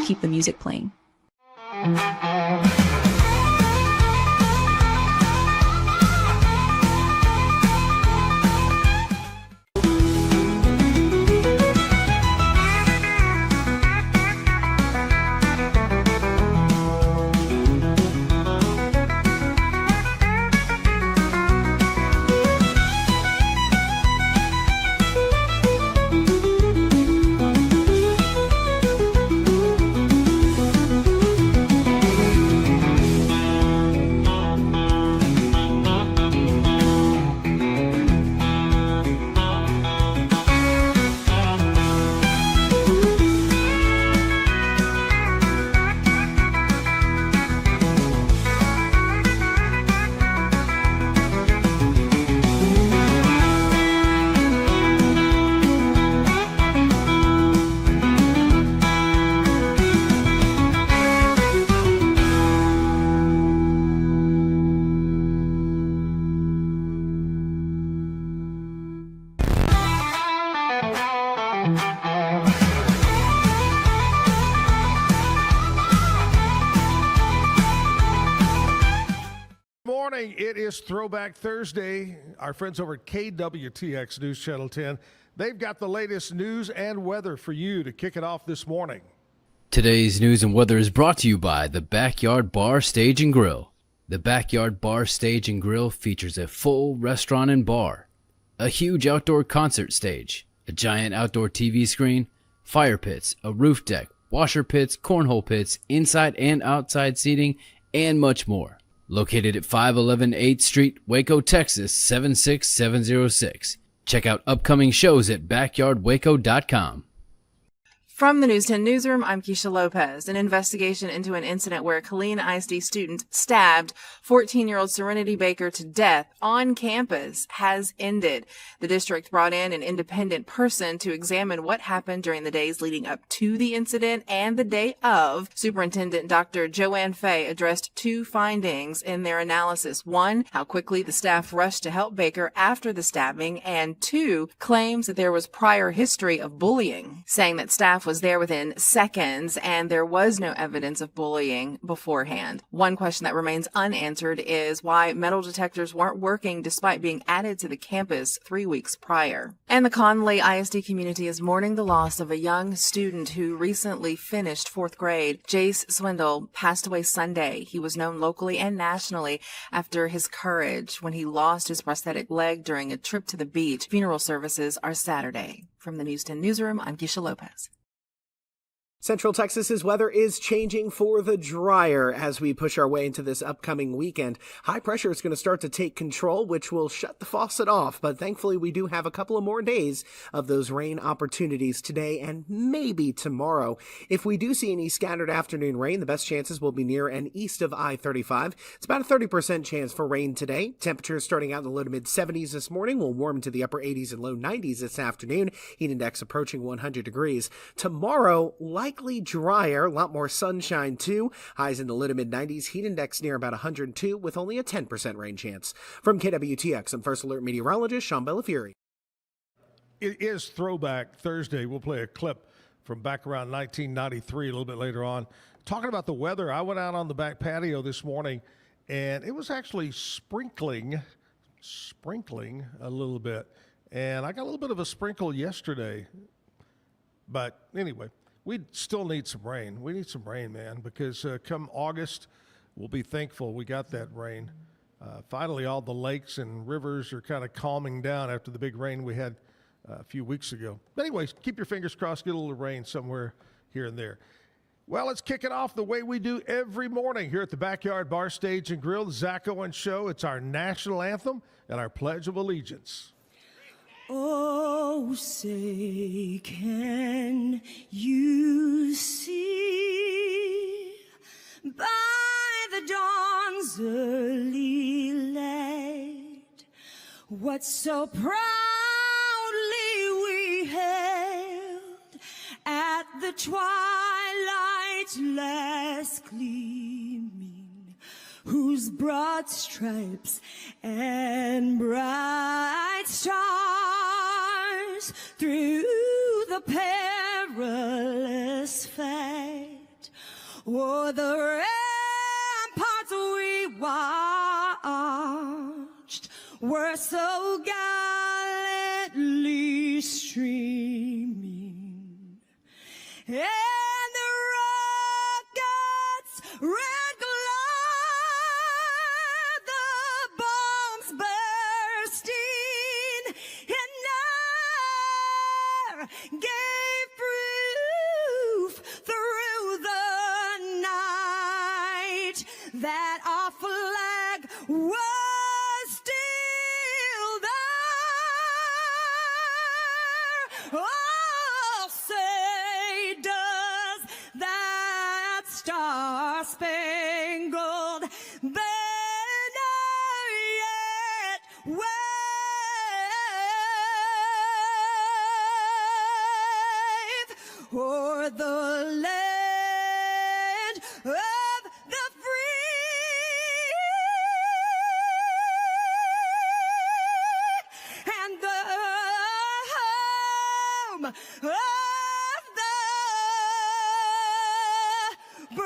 keep the music playing. It is Throwback Thursday. Our friends over at KWTX News Channel 10, they've got the latest news and weather for you to kick it off this morning. Today's news and weather is brought to you by the Backyard Bar, Stage and Grill. The Backyard Bar, Stage and Grill features a full restaurant and bar, a huge outdoor concert stage, a giant outdoor TV screen, fire pits, a roof deck, washer pits, cornhole pits, inside and outside seating, and much more. Located at 511 8th Street, Waco, Texas, 76706. Check out upcoming shows at backyardwaco.com. From the News 10 Newsroom, I'm Keisha Lopez. An investigation into an incident where a Killeen ISD student stabbed 14-year-old Serenity Baker to death on campus has ended. The district brought in an independent person to examine what happened during the days leading up to the incident and the day of. Superintendent Dr. Joanne Fay addressed two findings in their analysis. One, how quickly the staff rushed to help Baker after the stabbing, and two, claims that there was prior history of bullying, saying that staff was there within seconds and there was no evidence of bullying beforehand. One question that remains unanswered is why metal detectors weren't working despite being added to the campus 3 weeks prior. And the Conley ISD community is mourning the loss of a young student who recently finished 4th grade. Jace Swindle passed away Sunday. He was known locally and nationally after his courage when he lost his prosthetic leg during a trip to the beach. Funeral services are Saturday. From the News 10 Newsroom, I'm Keisha Lopez. Central Texas's weather is changing for the drier as we push our way into this upcoming weekend. High pressure is going to start to take control, which will shut the faucet off. But thankfully, we do have a couple of more days of those rain opportunities today and maybe tomorrow. If we do see any scattered afternoon rain, the best chances will be near and east of I-35. It's about a 30% chance for rain today. Temperatures starting out in the low to mid 70s this morning will warm to the upper 80s and low 90s this afternoon. Heat index approaching 100 degrees. Tomorrow, likely drier, a lot more sunshine too. Highs in the low to mid 90s, heat index near about 102 with only a 10% rain chance. From KWTX, I'm First Alert meteorologist Sean Bellafury. It is Throwback Thursday. We'll play a clip from back around 1993 a little bit later on. Talking about the weather, I went out on the back patio this morning and it was actually sprinkling a little bit. And I got a little bit of a sprinkle yesterday. But anyway, we still need some rain. We need some rain, man, because come August, we'll be thankful we got that rain. Finally, all the lakes and rivers are kind of calming down after the big rain we had a few weeks ago. But anyways, keep your fingers crossed, get a little rain somewhere here and there. Well, let's kick it off the way we do every morning here at the Backyard Bar, Stage and Grill, the Zack Owen Show. It's our national anthem and our Pledge of Allegiance. Oh, say, can you see by the dawn's early light what so proudly we hailed at the twilight's last gleaming, whose broad stripes and bright stars through the perilous fight o'er the ramparts we watched were so gallantly streaming, and the rockets red glare, the bombs bursting in air gave proof through the night that our flag was still there. Oh, say does that star-spangled banner yet wave o'er the land of the free and the home of the brave.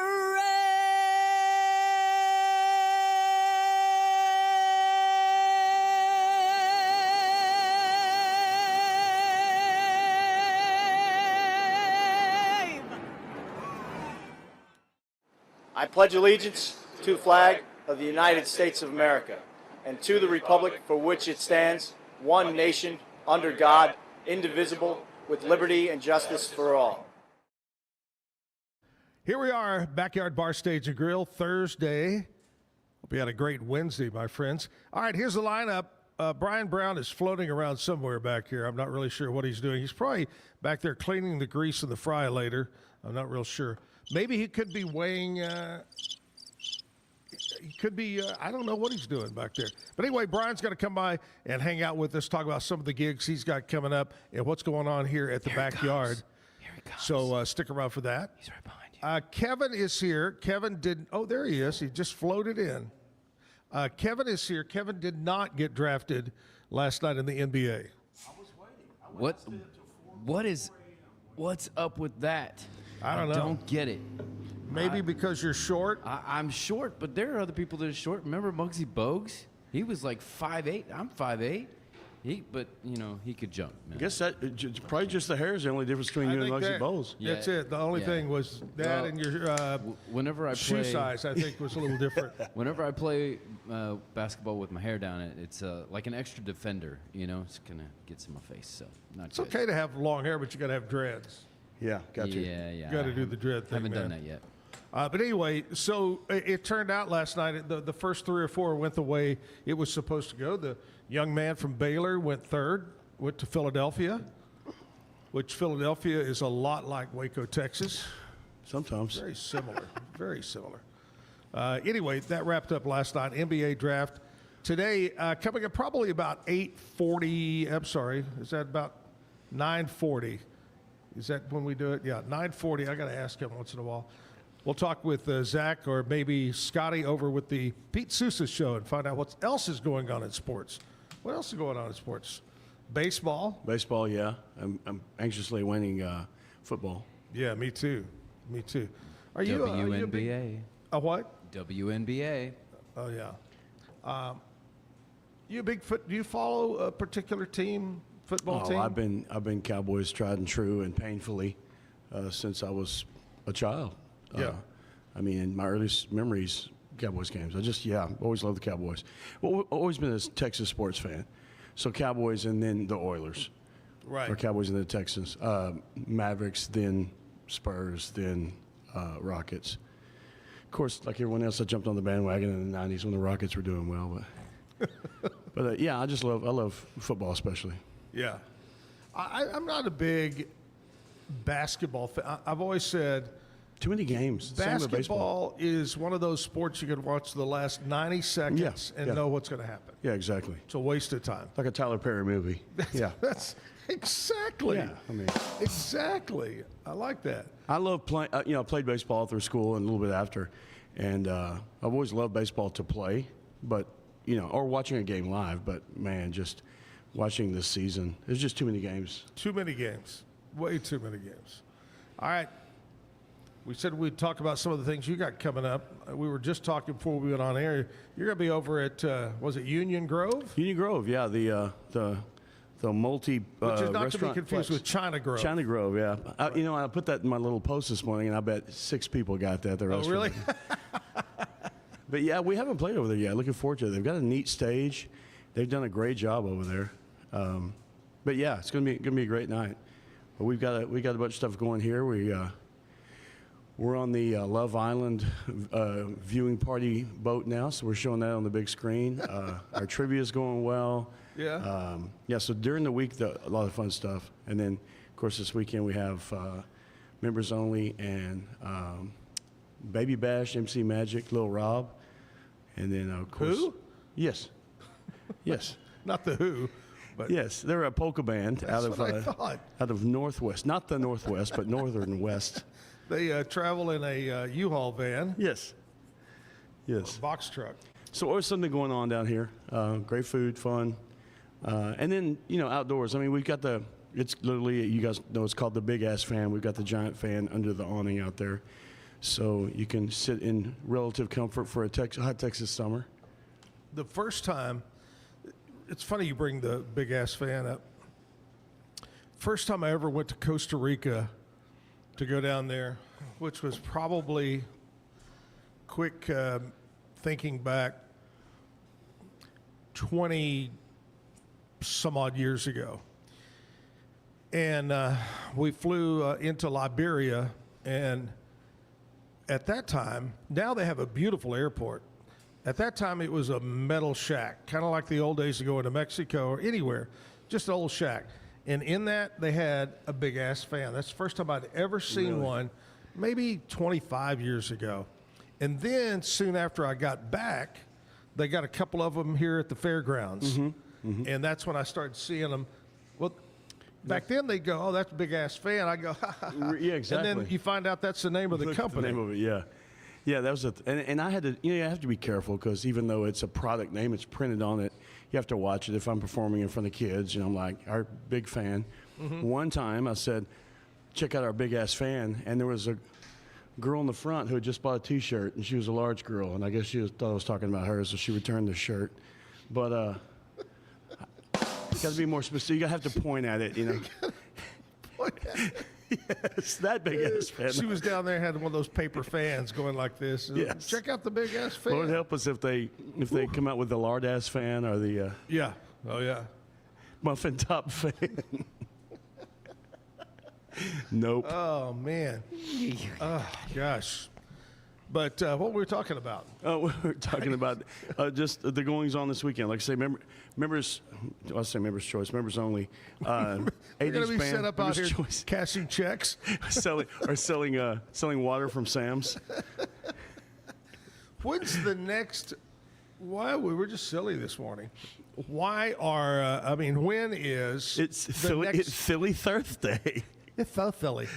I pledge allegiance to the flag of the United States of America and to the republic for which it stands, one nation, under God, indivisible, with liberty and justice for all. Here we are, Backyard Bar Stage and Grill, Thursday. Hope you had a great Wednesday, my friends. All right, here's the lineup. Brian Brown is floating around somewhere back here. I'm not really sure what he's doing. He's probably back there cleaning the grease in the fry later. I'm not real sure. Maybe he could be weighing, he could be, I don't know what he's doing back there. But anyway, Brian's going to come by and hang out with us, talk about some of the gigs he's got coming up and what's going on here at the backyard. Here he comes. So stick around for that. He's right behind you. Kevin is here. Kevin did, oh, there he is. He just floated in. Kevin is here. Kevin did not get drafted last night in the NBA. What's up with that? I don't know. Don't get it. Maybe because you're short. I'm short, but there are other people that are short. Remember Muggsy Bogues? He was like 5'8". I'm 5'8". But he could jump. Man. I guess that probably just the hair is the only difference between you and Muggsy Bogues. Yeah. That's it. The only thing was that and your Whenever I shoe play, size, I think, was a little different. Whenever I play basketball with my hair down, it's like an extra defender. It's gonna get in my face. So not. It's okay to have long hair, but you got to have dreads. Yeah, got you. Yeah. You got to do the dread thing. Haven't man. done that yet. But anyway, so it turned out last night, the first 3 or 4 went the way it was supposed to go. The young man from Baylor went third, went to Philadelphia, which Philadelphia is a lot like Waco, Texas. Sometimes. Very similar, very similar. Anyway, that wrapped up last night. NBA draft. Today, coming up probably about 8:40, I'm sorry, is that about 9:40? Is that when we do it? Yeah, 9:40. I got to ask him once in a while. We'll talk with Zach or maybe Scotty over with the Pete Sousa show and find out what else is going on in sports. What else is going on in sports? Baseball? Baseball, yeah. I'm anxiously awaiting football. Yeah, me too. Me too. Are you WNBA. a what? WNBA. Oh yeah. You a big foot? Do you follow a particular team? Football team? I've been Cowboys tried and true and painfully since I was a child. Yeah. I mean, in my earliest memories, Cowboys games. Always loved the Cowboys. Well, always been a Texas sports fan. So Cowboys and then the Oilers. Right. Or Cowboys and the Texans. Mavericks, then Spurs, then Rockets. Of course, like everyone else, I jumped on the bandwagon in the 90s when the Rockets were doing well. But yeah, I love football especially. Yeah. I'm not a big basketball fan. I've always said Too many games. Same with baseball. basketball is one of those sports you could watch the last 90 seconds and know what's going to happen. Yeah, exactly. It's a waste of time. Like a Tyler Perry movie. Yeah. That's exactly. Yeah, I mean. Exactly. I like that. I love playing. I played baseball through school and a little bit after, and I've always loved baseball to play, but or watching a game live. But man, just watching this season, there's just too many games. Too many games. Way too many games. All right. We said we'd talk about some of the things you got coming up. We were just talking before we went on air. You're going to be over at, was it Union Grove? Union Grove, yeah, the multi Which is not to be confused with China Grove. China Grove, yeah. I put that in my little post this morning, and I bet 6 people got that. The rest Oh, really? But yeah, we haven't played over there yet. Looking forward to it. They've got a neat stage. They've done a great job over there. But yeah, it's gonna be a great night. But we got a bunch of stuff going here. We're on the Love Island viewing party boat now, so we're showing that on the big screen. Our trivia is going well. Yeah. So during the week, a lot of fun stuff. And then, of course, this weekend we have members only and Baby Bash, MC Magic, Lil Rob. And then, of course. Who? Yes. Yes. Not the Who, but Yes, they're a polka band out of Northwest. Not the Northwest, but Northern West. they travel in a U-Haul van, Yes. Yes. box truck. So always something going on down here. Great food, fun. And then, outdoors. I mean, we've got it's literally, you guys know it's called the Big Ass Fan. We've got the giant fan under the awning out there. So you can sit in relative comfort for a hot Texas summer. The first time, it's funny you bring the Big Ass Fan up. First time I ever went to Costa Rica to go down there, which was probably, quick thinking back, 20 some odd years ago. And we flew into Liberia, and at that time, now they have a beautiful airport. At that time, it was a metal shack, kind of like the old days of going to Mexico or anywhere, just an old shack. And in that, they had a big ass fan. That's the first time I'd ever seen one, maybe 25 years ago. And then soon after I got back, they got a couple of them here at the fairgrounds. And that's when I started seeing them. Well, back then they go, "Oh, that's a big ass fan." I go, "Ha, ha, ha." Yeah, exactly. And then you find out that's the name of the company. The name of it, yeah. Yeah, that was and I had to, you have to be careful because even though it's a product name, it's printed on it. You have to watch it. If I'm performing in front of kids, I'm like, our big fan. One time I said, "Check out our big ass fan," and there was a girl in the front who had just bought a T-shirt, and she was a large girl, and I guess thought I was talking about her, so she returned the shirt. But you got to be more specific. You got to have to point at it, Yes, that big ass fan. She was down there, had one of those paper fans going like this. Yes. Check out the big ass fan. Lord help us if they come out with the lard ass fan or the Yeah. Oh yeah. muffin top fan. Nope. Oh man. Oh gosh. But what were we talking about? We're talking about just the goings on this weekend. Like I say, members. I'll say members' choice. Members only. We're going to be set up out here choice. cashing checks. selling water from Sam's. When's the next? Why we were just silly this morning? Why are when is It's the Philly. next? It's Philly Thursday. It's so silly.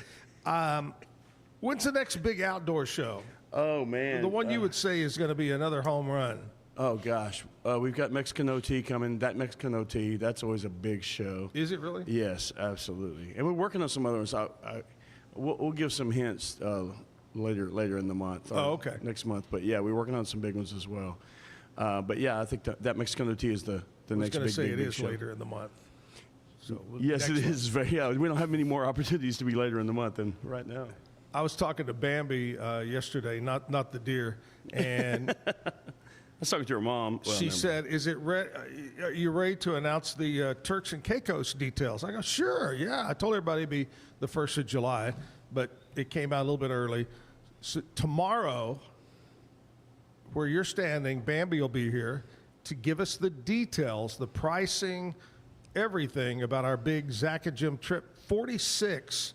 When's the next big outdoor show? Oh man. The one you would say is going to be another home run. Oh gosh, we've got Mexican OT coming. That Mexican OT, that's always a big show. Is it really? Yes, absolutely. And we're working on some others. We'll give some hints later in the month. Oh, okay. Next month, but yeah, we're working on some big ones as well. But yeah, I think that Mexican OT is the I was next going to say big it is show. later in the month. So Yes, it next is. We don't have many more opportunities to be later in the month than right now. I was talking to Bambi yesterday, not the deer, and I was talking to her mom. Well, she never said, "Is it are you ready to announce the Turks and Caicos details?" I go, "Sure, yeah." I told everybody it'd be the 1st of July, but it came out a little bit early. So tomorrow, where you're standing, Bambi will be here to give us the details, the pricing, everything about our big Zack and Jim trip 46.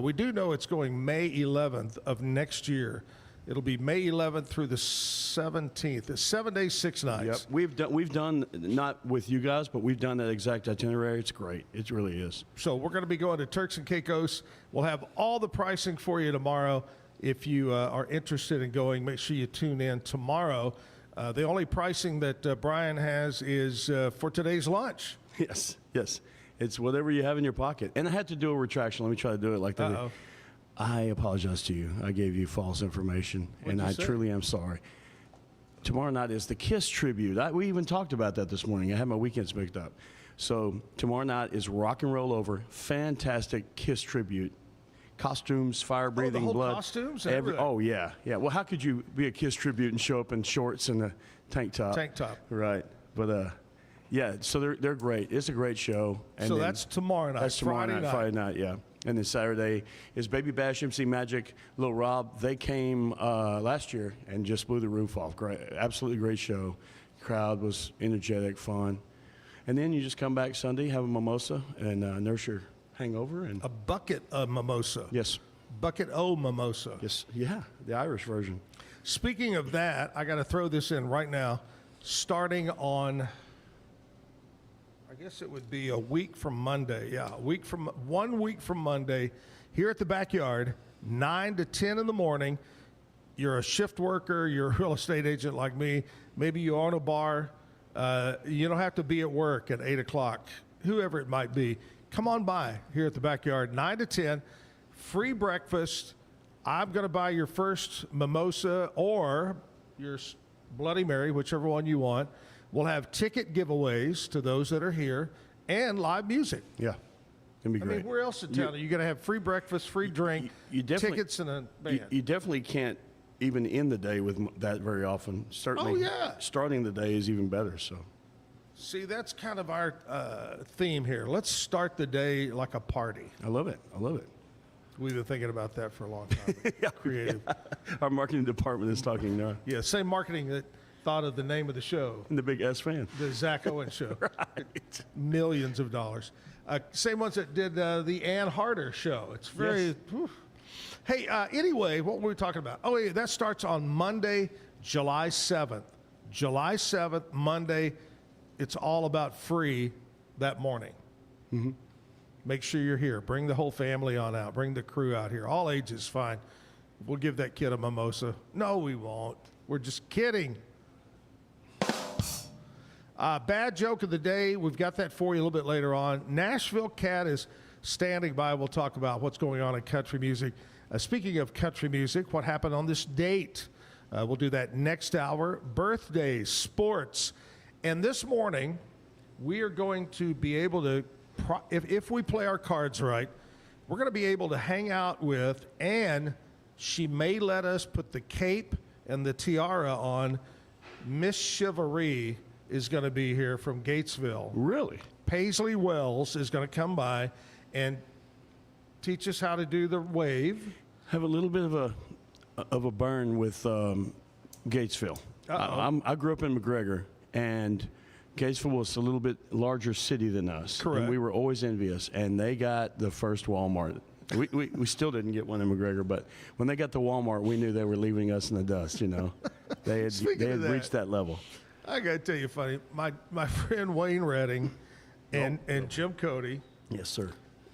We do know it's going May 11th of next year. It'll be May 11th through the 17th. It's 7 days, 6 nights. Yep. We've done not with you guys, but we've done that exact itinerary. It's great. It really is. So we're going to be going to Turks and Caicos. We'll have all the pricing for you tomorrow. If you are interested in going, make sure you tune in tomorrow. The only pricing that Brian has is for today's lunch. Yes. It's whatever you have in your pocket. And I had to do a retraction. Let me try to do it like that. I apologize to you. I gave you false information, and I truly am sorry. Tomorrow night is the Kiss tribute. We even talked about that this morning. I had my weekends mixed up. So tomorrow night is Rock and Roll Over. Fantastic Kiss tribute. Costumes, fire-breathing the whole blood. Costumes? Oh, yeah. Yeah. Well, how could you be a Kiss tribute and show up in shorts and a tank top? Tank top. Right. But, yeah, so they're great. It's a great show. And So that's tomorrow night. That's tomorrow Friday night. Friday night, yeah. And then Saturday is Baby Bash, MC Magic, Lil Rob. They came last year and just blew the roof off. Great, absolutely great show. Crowd was energetic, fun. And then you just come back Sunday, have a mimosa, and nurse your hangover. And A bucket of mimosa. yes, Bucket O mimosa. yes, yeah, the Irish version. Speaking of that, I got to throw this in right now. Starting on, I guess it would be a week from Monday. Yeah, 1 week from Monday, here at the Backyard, 9 to 10 in the morning. You're a shift worker, you're a real estate agent like me. Maybe you own a bar. You don't have to be at work at 8 o'clock, whoever it might be. Come on by here at the Backyard, 9 to 10, free breakfast. I'm going to buy your first mimosa or your Bloody Mary, whichever one you want. We'll have ticket giveaways to those that are here and live music. Yeah, it'll be I great. mean, where else in town are you going to have free breakfast, free drink, you definitely- tickets, and a band? You definitely can't even end the day with that very often. Certainly, Oh, yeah. starting the day is even better. So, See, that's kind of our theme here. Let's start the day like a party. I love it. I love it. We've been thinking about that for a long time. Creative. Our marketing department is talking now. Yeah, same marketing that thought of the name of the show, And the big S fan. the Zack Owen Show. Right. Millions of dollars. Same ones that did the Ann Harder Show. It's very. Yes. Whew. Hey, anyway, what were we talking about? Oh, yeah, that starts on Monday, July 7th. July 7th, Monday. It's all about free that morning. Mm-hmm. Make sure you're here. Bring the whole family on out. Bring the crew out here. All ages, fine. We'll give that kid a mimosa. No, we won't. We're just kidding. Bad joke of the day. We've got that for you a little bit later on. Nashville Cat is standing by. We'll talk about what's going on in country music. Speaking of country music, what happened on this date? We'll do that next hour. Birthdays, sports. And this morning, we are going to be able to, if we play our cards right, we're going to be able to hang out with, and she may let us put the cape and the tiara on. Miss Chivalry is going to be here from Gatesville. Really? Paisley Wells is going to come by and teach us how to do the wave. Have a little bit of a burn with Gatesville. I grew up in McGregor, and Gatesville was a little bit larger city than us. Correct. And we were always envious, and they got the first Walmart. We still didn't get one in McGregor, but when they got the Walmart, we knew they were leaving us in the dust, you know. They had Speaking of that, reached that level. I got to tell you, funny, my friend Wayne Redding and Jim Cody. Yes, sir.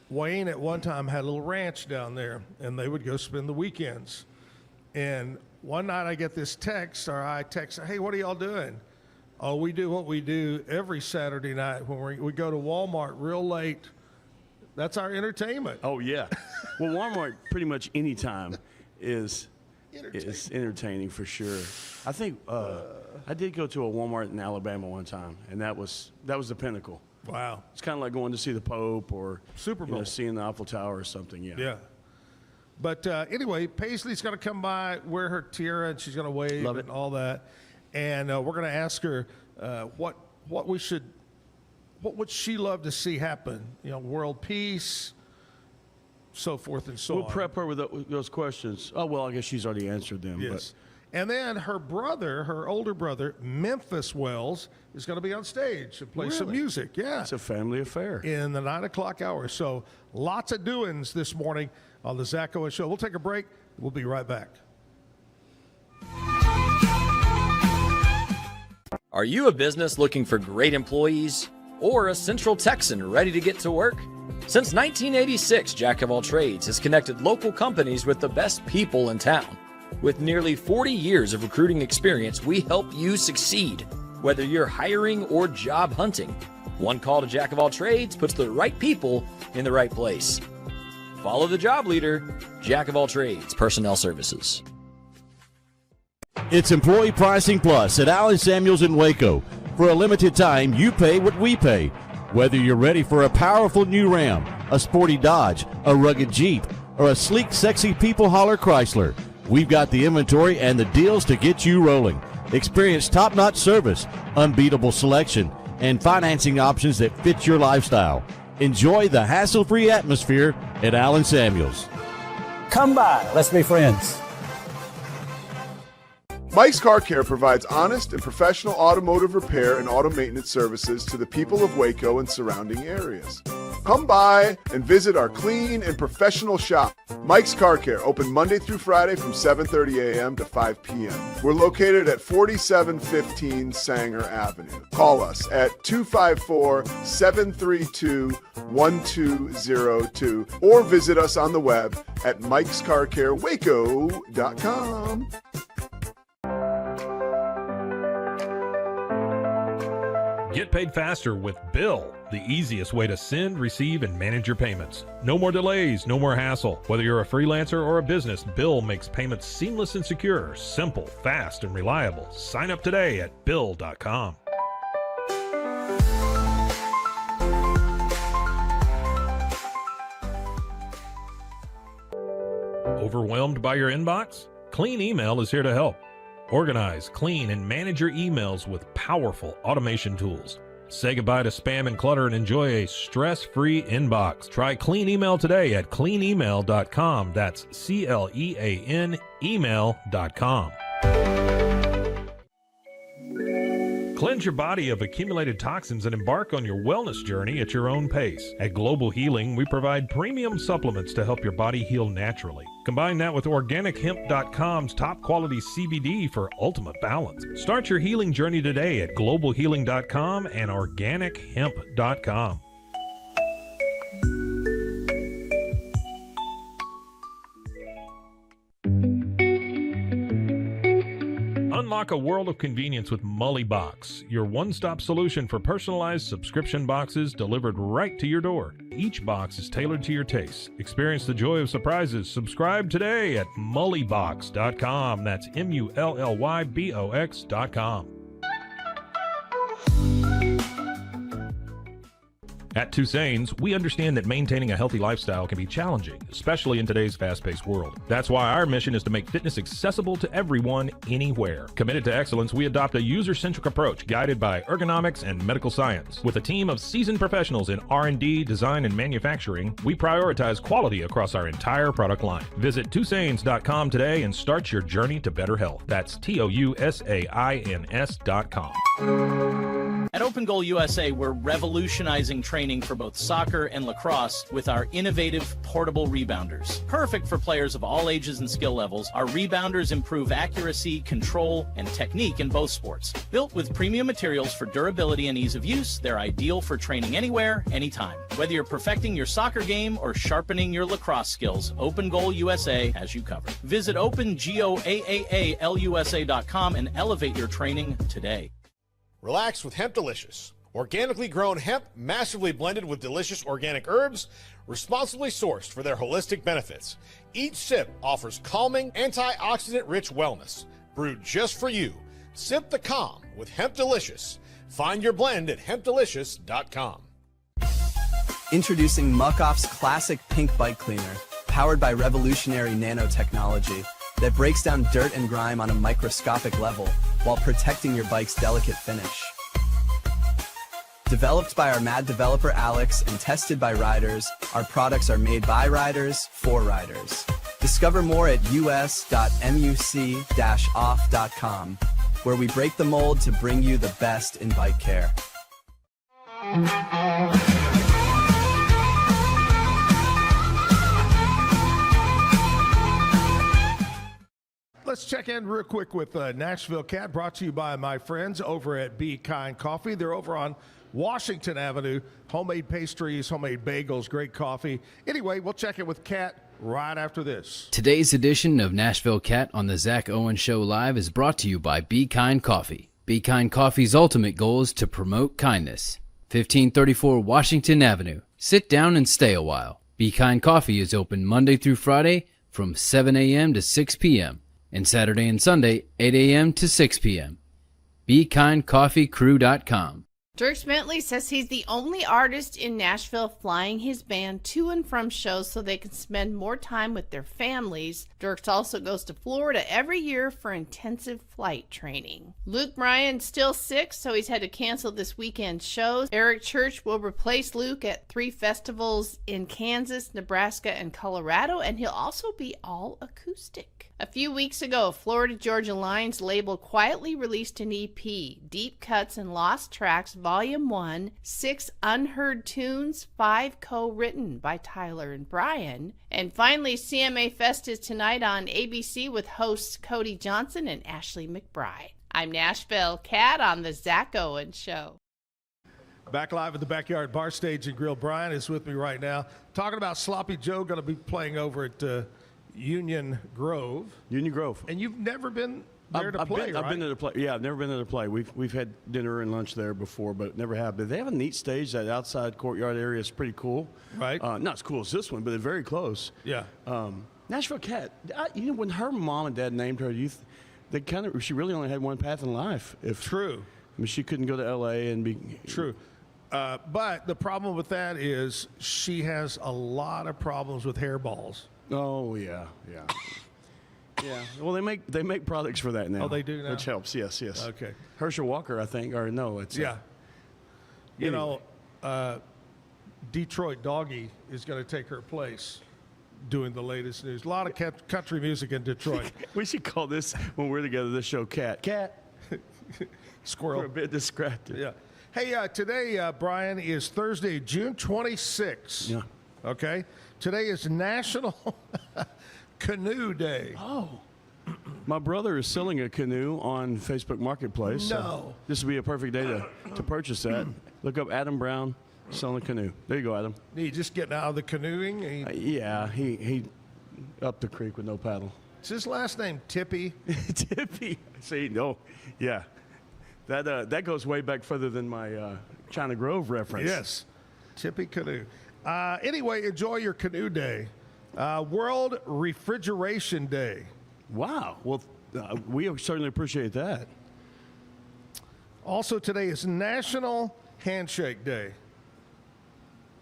Wayne at one time had a little ranch down there, and they would go spend the weekends. And one night I get this text, or I text, hey, what are y'all doing? Oh, we do what we do every Saturday night when we go to Walmart real late. That's our entertainment. Oh, yeah. Well, Walmart pretty much any time is entertaining for sure. I think I did go to a Walmart in Alabama one time, and that was the pinnacle. Wow. It's kind of like going to see the Pope or Super you know, Bowl. seeing the Eiffel Tower or something. Yeah. Yeah. But anyway, Paisley's going to come by, wear her tiara, and she's going to wave Love and it. all that. And we're going to ask her what would she love to see happen? You know, world peace, so forth and so We'll on. prep her with those questions. Oh, well, I guess she's already answered them. Yes. And then her older brother, Memphis Wells, is going to be on stage and play some Really? music. Yeah. But it's a family affair. In the 9 o'clock hour. So lots of doings this morning on the Zack Owen Show. We'll take a break. We'll be right back. Are you a business looking for great employees or a Central Texan ready to get to work? Since 1986, Jack of All Trades has connected local companies with the best people in town. With nearly 40 years of recruiting experience, we help you succeed, whether you're hiring or job hunting. One call to Jack of All Trades puts the right people in the right place. Follow the job leader, Jack of all trades, personnel services. It's Employee Pricing Plus at Allen Samuels in Waco. For a limited time, you pay what we pay. Whether you're ready for a powerful new Ram, a sporty Dodge, a rugged Jeep, or a sleek, sexy people hauler Chrysler, we've got the inventory and the deals to get you rolling. Experience top-notch service, unbeatable selection, and financing options that fit your lifestyle. Enjoy the hassle-free atmosphere at Allen Samuels. Come by. Let's be friends. Mike's Car Care provides honest and professional automotive repair and auto maintenance services to the people of Waco and surrounding areas. Come by and visit our clean and professional shop. Mike's Car Care, open Monday through Friday from 7:30 a.m. to 5 p.m. We're located at 4715 Sanger Avenue. Call us at 254-732-1202 or visit us on the web at mikescarcarewaco.com. Get paid faster with Bill, the easiest way to send, receive, and manage your payments. No more delays, no more hassle. Whether you're a freelancer or a business, Bill makes payments seamless and secure, simple, fast, and reliable. Sign up today at Bill.com. Overwhelmed by your inbox? Clean Email is here to help. Organize, clean, and manage your emails with powerful automation tools. Say goodbye to spam and clutter and enjoy a stress-free inbox. Try Clean Email today at cleanemail.com. That's CLEAN email.com. Cleanse your body of accumulated toxins and embark on your wellness journey at your own pace. At Global Healing, we provide premium supplements to help your body heal naturally. Combine that with OrganicHemp.com's top quality CBD for ultimate balance. Start your healing journey today at GlobalHealing.com and OrganicHemp.com. Unlock a world of convenience with Mully Box, your one-stop solution for personalized subscription boxes delivered right to your door. Each box is tailored to your taste. Experience the joy of surprises. Subscribe today at mullybox.com. That's MULLYBOX.com. At Tusain's, we understand that maintaining a healthy lifestyle can be challenging, especially in today's fast-paced world. That's why our mission is to make fitness accessible to everyone, anywhere. Committed to excellence, we adopt a user-centric approach guided by ergonomics and medical science. With a team of seasoned professionals in R&D, design, and manufacturing, we prioritize quality across our entire product line. Visit Tusains.com today and start your journey to better health. That's TOUSAINS.com. At Open Goal USA, we're revolutionizing training for both soccer and lacrosse with our innovative portable rebounders. Perfect for players of all ages and skill levels, our rebounders improve accuracy, control, and technique in both sports. Built with premium materials for durability and ease of use, they're ideal for training anywhere, anytime. Whether you're perfecting your soccer game or sharpening your lacrosse skills, Open Goal USA has you covered. Visit OpenGoAAALUSA.com and elevate your training today. Relax with Hemp Delicious. Organically grown hemp, massively blended with delicious organic herbs, responsibly sourced for their holistic benefits. Each sip offers calming, antioxidant-rich wellness. Brewed just for you. Sip the calm with Hemp Delicious. Find your blend at hempdelicious.com. Introducing Muck-Off's classic pink bike cleaner, powered by revolutionary nanotechnology that breaks down dirt and grime on a microscopic level while protecting your bike's delicate finish. Developed by our mad developer Alex and tested by riders, our products are made by riders for riders. Discover more at us.muc-off.com, where we break the mold to bring you the best in bike care. Let's check in real quick with Nashville Cat, brought to you by my friends over at Be Kind Coffee. They're over on Washington Avenue. Homemade pastries, homemade bagels, great coffee. Anyway, we'll check in with Cat right after this. Today's edition of Nashville Cat on the Zack Owen Show Live is brought to you by Be Kind Coffee. Be Kind Coffee's ultimate goal is to promote kindness. 1534 Washington Avenue. Sit down and stay a while. Be Kind Coffee is open Monday through Friday from 7 a.m. to 6 p.m. and Saturday and Sunday 8 a.m. to 6 p.m. BeKindCoffeeCrew.com. Dierks Bentley says he's the only artist in Nashville flying his band to and from shows so they can spend more time with their families. Dierks also goes to Florida every year for intensive flight training. Luke Bryan's still sick, so he's had to cancel this weekend's shows. Eric Church will replace Luke at 3 festivals in Kansas, Nebraska, and Colorado, and he'll also be all acoustic. A few weeks ago, Florida Georgia Line's label quietly released an EP, Deep Cuts and Lost Tracks, Volume 1, 6 unheard tunes, 5 co-written by Tyler and Brian. And finally, CMA Fest is tonight on ABC with hosts Cody Johnson and Ashley McBride. I'm Nashville Cat on the Zack Owen Show. Back live at the Backyard Bar Stage and Grill. Brian is with me right now. Talking about Sloppy Joe, going to be playing over at Union Grove. Union Grove. And you've never been there to play, right? I've been there to play. Yeah, I've never been there to play. We've had dinner and lunch there before, but never have. But they have a neat stage. That outside courtyard area is pretty cool. Right. Not as cool as this one, but they're very close. Yeah. Nashville Cat. When her mom and dad named her, she really only had one path in life. True. I mean, she couldn't go to L.A. and be. True. But the problem with that is she has a lot of problems with hairballs. Oh yeah. Yeah. Well, they make products for that now. Oh, they do now? Which helps. Yes. Okay. Herschel Walker, I think, or no, it's yeah. Detroit Doggy is going to take her place doing the latest news. A lot of country music in Detroit. We should call this, when we're together, this show Cat. Squirrel. We're a bit distracted. Yeah. Hey, today, Brian, is Thursday, June 26th. Yeah. Okay. Today is National Canoe Day. Oh. My brother is selling a canoe on Facebook Marketplace. No. So this would be a perfect day to purchase that. Look up Adam Brown selling a canoe. There you go, Adam. He just getting out of the canoeing? Yeah, he up the creek with no paddle. Is his last name Tippy? Tippy. See, no. Yeah. That goes way back further than my China Grove reference. Yes. Tippy Canoe. Anyway, enjoy your canoe day. World Refrigeration Day. Wow. Well, we certainly appreciate that. Also today is National Handshake Day.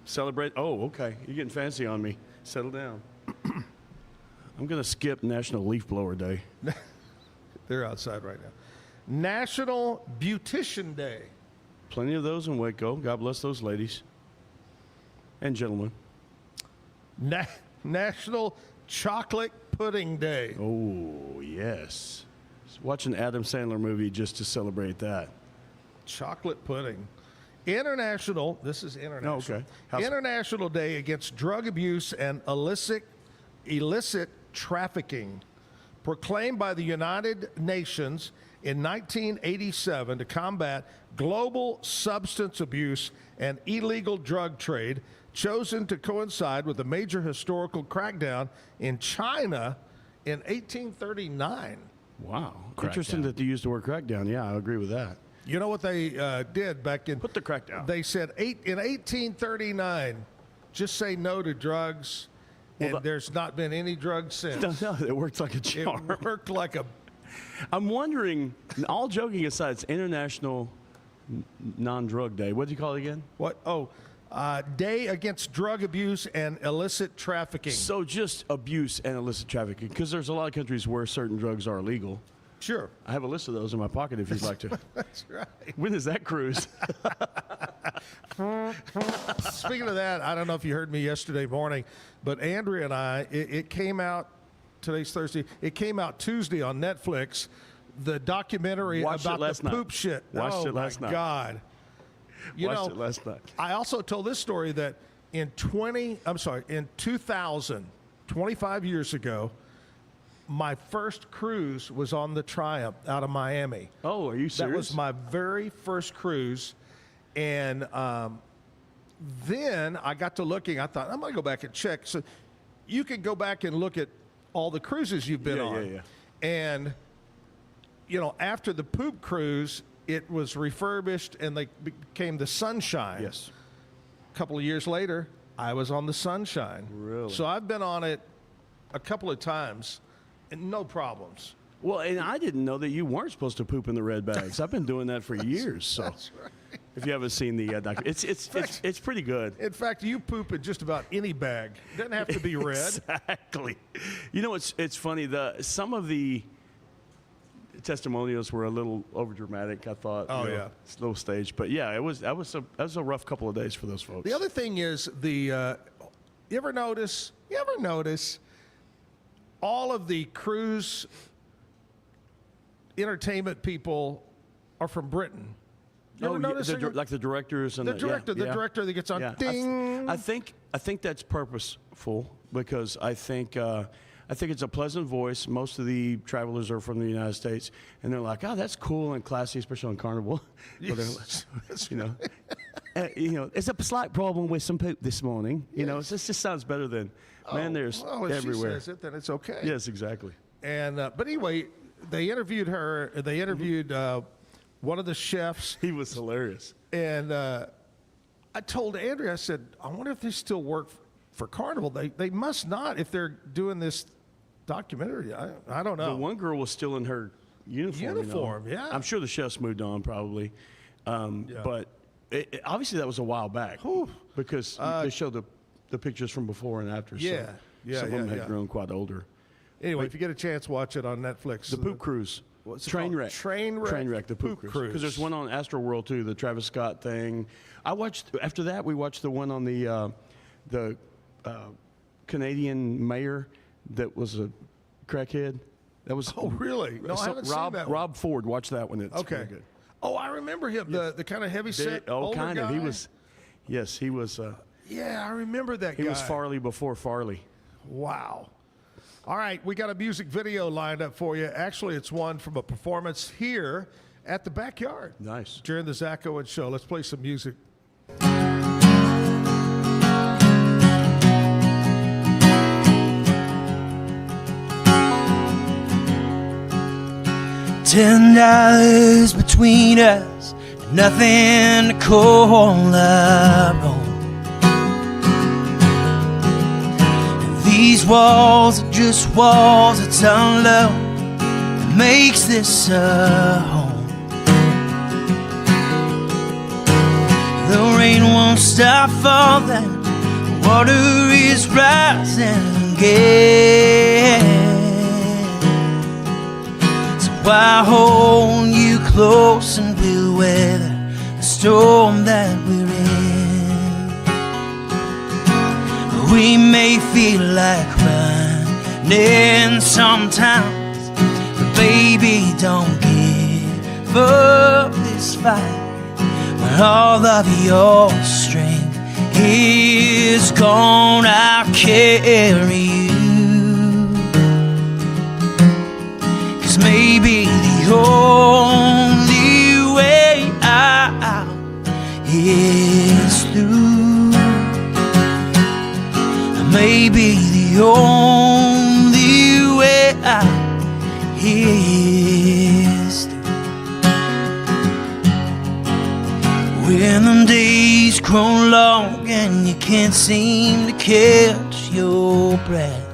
Celebrate. Oh, okay. You're getting fancy on me. Settle down. I'm going to skip National Leaf Blower Day. They're outside right now. National Beautician Day. Plenty of those in Waco. God bless those ladies and gentlemen. National Chocolate Pudding Day. Oh, yes. Watch an Adam Sandler movie just to celebrate that. Chocolate pudding. International, this is international. Oh, okay. International Day Against Drug Abuse and Illicit Trafficking, proclaimed by the United Nations in 1987 to combat global substance abuse and illegal drug trade, chosen to coincide with a major historical crackdown in China in 1839. Wow. Interesting that they used the word crackdown. Yeah, I agree with that. You know what they did back in... Put the crackdown. They said in 1839, just say no to drugs, and there's not been any drugs since. No, it worked like a charm. It worked like a... I'm wondering, all joking aside, it's International Non-Drug Day. What do you call it again? What? Oh, Day Against Drug Abuse and Illicit Trafficking. So just abuse and illicit trafficking, because there's a lot of countries where certain drugs are illegal. Sure. I have a list of those in my pocket if you'd like to. That's right. When is that cruise? Speaking of that, I don't know if you heard me yesterday morning, but Andrea and I, it came out, today's Thursday, it came out Tuesday on Netflix, the documentary about the poop shit. Watched it last night. Oh, my God. Watched it last night. I also told this story that in 2000, 25 years ago, my first cruise was on the Triumph out of Miami. Oh, are you serious? That was my very first cruise. And then I got to looking. I thought, I'm going to go back and check. So you can go back and look at all the cruises you've been on. Yeah. And, after the poop cruise, it was refurbished and they became the Sunshine. Yes. A couple of years later, I was on the Sunshine. Really? So I've been on it a couple of times, and no problems. Well, and I didn't know that you weren't supposed to poop in the red bags. I've been doing that for years. So That's right. if you haven't seen the it's pretty good. In fact, you poop in just about any bag. It doesn't have to be red. Exactly. You know, it's funny. Some of the testimonials were a little overdramatic, I thought. Oh, you know, yeah. It's a little staged. But yeah, that was a rough couple of days for those folks. The other thing is you ever notice all of the cruise entertainment people are from Britain. You ever notice like the directors and the director that gets on ding. I think that's purposeful because I think it's a pleasant voice. Most of the travelers are from the United States, and they're like, "Oh, that's cool and classy, especially on Carnival." Yes. You know, it's a slight problem with some poop this morning. You know, it just sounds better than there's if everywhere. She says it, then it's okay. Yes, exactly. And but anyway, they interviewed her. They interviewed one of the chefs. He was hilarious. And I told Andrea, I said, I wonder if they still work for Carnival. They must not if they're doing this documentary. I don't know. The one girl was still in her uniform. Yeah. I'm sure the chefs moved on probably. But obviously that was a while back because they showed the pictures from before and after. Yeah. So Yeah. some of them had grown quite older. Anyway, if you get a chance, watch it on Netflix. The Poop Cruise. Trainwreck. Trainwreck, the Poop Cruise. Because there's one on Astroworld too, the Travis Scott thing. After that, we watched the one on the Canadian mayor that was a crackhead. That was really? No, I haven't seen that one. Rob Ford. Watch that one. It's okay. very good. Oh, I remember him. The kind of heavy set. older kind of. guy. He was. Yes, he was. Yeah, I remember that guy. He was Farley before Farley. Wow. All right, we got a music video lined up for you. Actually, it's one from a performance here at the Backyard. Nice. During the Zack Owen Show. Let's play some music. 10 dollars between us, and nothing to call our own. And these walls are just walls, it's our love that makes this a home. The rain won't stop falling, the water is rising again. I hold you close and we'll weather the storm that we're in. We may feel like running sometimes, but baby, don't give up this fight. When all of your strength is gone, I'll carry you. Maybe the only way out is through. Maybe the only way out is through. When the days grow long and you can't seem to catch your breath,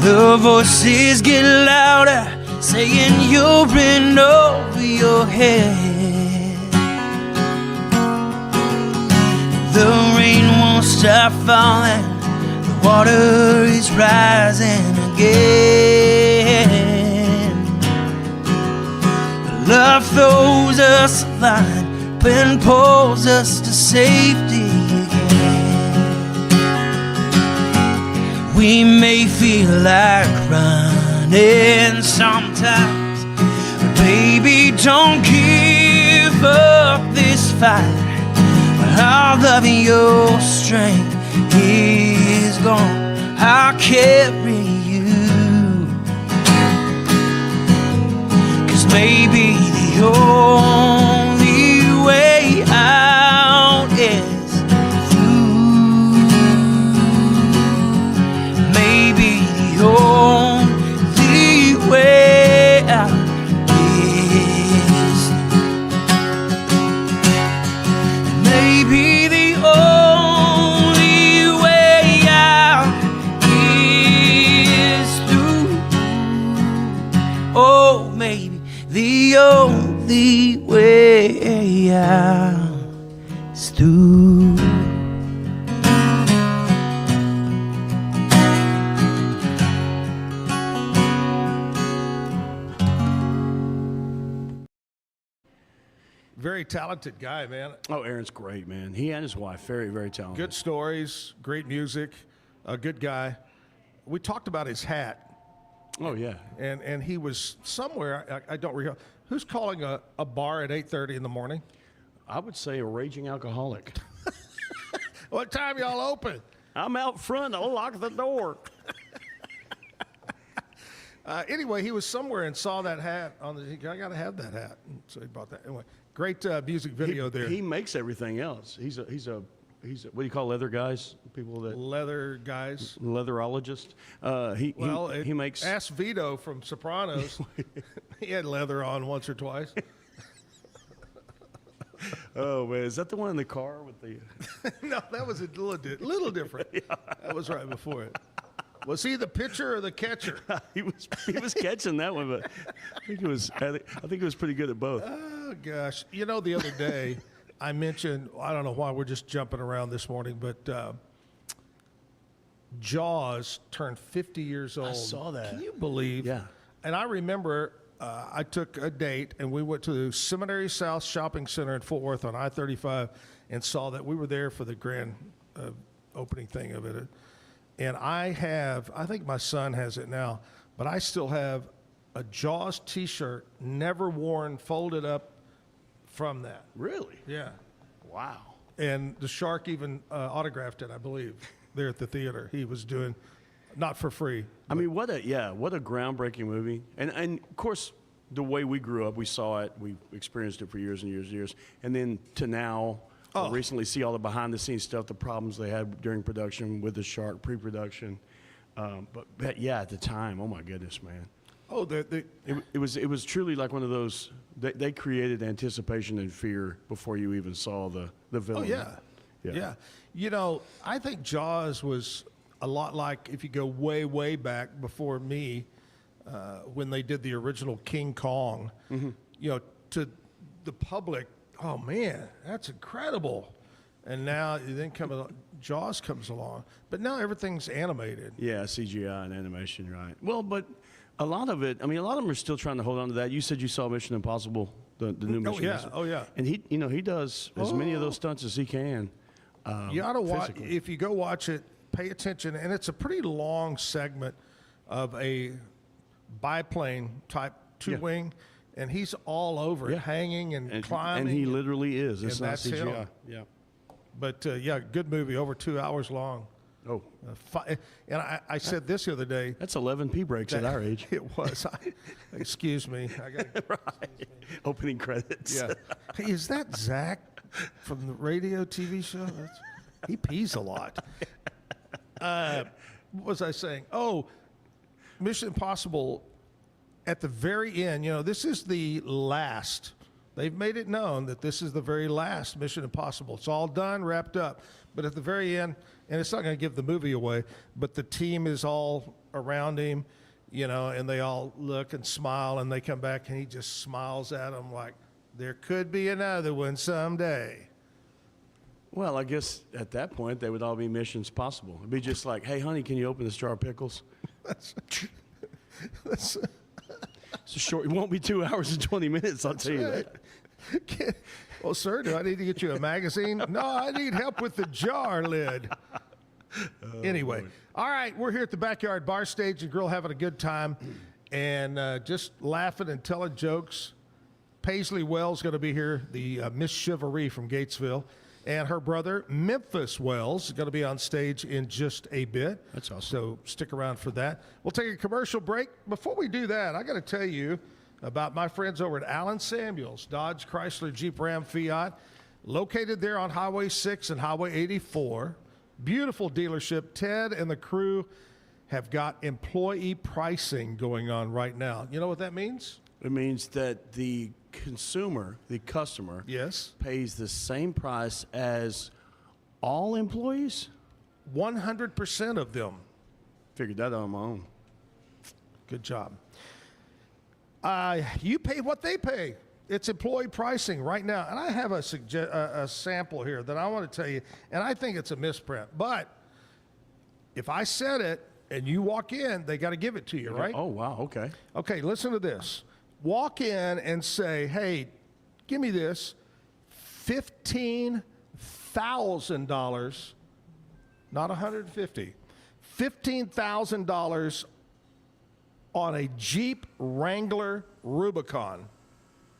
the voices get louder, saying you're in over your head. The rain won't stop falling, the water is rising again. Love throws us a line, and pulls us to safety again. We may feel like running sometimes, but baby, don't give up this fight. When all of your strength is gone, I'll carry you. 'Cause maybe the only way out is the only way out is. Maybe very talented guy, man. Oh, Aaron's great, man. He and his wife, very, very talented. Good stories, great music, a good guy. We talked about his hat. Oh, yeah. And he was somewhere, I don't recall. Who's calling a bar at 8:30 in the morning? I would say a raging alcoholic. What time y'all open? I'm out front. I'll lock the door. Anyway, he was somewhere and saw that hat. I got to have that hat. And so he bought that. Anyway, great music video there. He makes everything else. He's a what do you call leather guys? People that leather guys. Leatherologist. He makes. Ask Vito from Sopranos. He had leather on once or twice. Oh man, is that the one in the car with the? No, that was a little different. Yeah. That was right before it. Was he the pitcher or the catcher? he was catching that one, but I think he was pretty good at both. Oh gosh, the other day I mentioned, I don't know why we're just jumping around this morning, but Jaws turned 50 years old. I saw that. Can you believe? Yeah. And I remember I took a date and we went to Seminary South Shopping Center in Fort Worth on I-35 and saw that we were there for the grand opening thing of it. And I think my son has it now, but I still have a Jaws T-shirt, never worn, folded up from that. Really? Yeah. Wow. And the shark even autographed it, I believe, there at the theater. He was doing, not for free. I mean, what a groundbreaking movie. And of course, the way we grew up, we saw it, we experienced it for years and years and years. And then to now, recently see all the behind-the-scenes stuff, the problems they had during production with the shark, pre-production. But yeah, at the time, oh my goodness, man. Oh, it was truly like one of those. They created anticipation and fear before you even saw the villain. Oh yeah. I think Jaws was a lot like, if you go way, way back before me, when they did the original King Kong. Mm-hmm. To the public, oh man, that's incredible. And now Jaws comes along, but now everything's animated. Yeah, CGI and animation, right? Well, but a lot of them are still trying to hold on to that. You said you saw Mission Impossible, the new Mission Impossible. Oh yeah. And he does as many of those stunts as he can. You ought to watch. If you go watch it, pay attention, and it's a pretty long segment of a biplane type two-wing. And he's all over it, hanging and climbing. And he literally is. It's not CGI. Him. Yeah. But, good movie, over 2 hours long. Oh. And I said this the other day. That's 11 pee breaks at our age. It was. Excuse me. Right. Opening credits. Yeah. Hey, is that Zach from the radio TV show? He pees a lot. What was I saying? Oh, Mission Impossible. At the very end, this is the last. They've made it known that this is the very last Mission Impossible. It's all done, wrapped up. But at the very end, and it's not going to give the movie away, but the team is all around him, and they all look and smile, and they come back, and he just smiles at them like, there could be another one someday. Well, I guess at that point, they would all be missions possible. It'd be just like, hey, honey, can you open this jar of pickles? That's It's short. It won't be 2 hours and 20 minutes, I'll tell you that. Well, sir, do I need to get you a magazine? No, I need help with the jar lid. Anyway, Lord. All right, we're here at the Backyard Bar Stage and Grill having a good time and just laughing and telling jokes. Paisley Wells going to be here, the Miss Chivalry from Gatesville. And her brother, Memphis Wells, is going to be on stage in just a bit. That's awesome. So stick around for that. We'll take a commercial break. Before we do that, I got to tell you about my friends over at Allen Samuels, Dodge, Chrysler, Jeep, Ram, Fiat, located there on Highway 6 and Highway 84. Beautiful dealership. Ted and the crew have got employee pricing going on right now. You know what that means? It means that the consumer, the customer, yes, pays the same price as all employees? 100% of them. Figured that out on my own. Good job. You pay what they pay. It's employee pricing right now. And I have a sample here that I want to tell you, and I think it's a misprint. But if I said it and you walk in, they got to give it to you, right? Oh, wow, okay. Okay, listen to this. Walk in and say, hey, give me this. $15,000, not $150, $15,000 on a Jeep Wrangler Rubicon.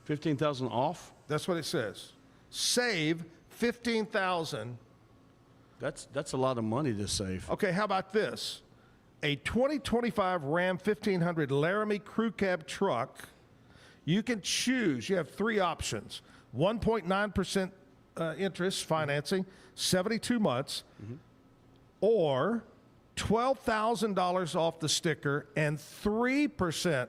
15,000 off? That's what it says. Save $15,000. That's a lot of money to save. Okay, how about this? A 2025 Ram 1500 Laramie Crew Cab truck. You can choose. You have three options. 1.9% interest financing, 72 months, or $12,000 off the sticker and 3%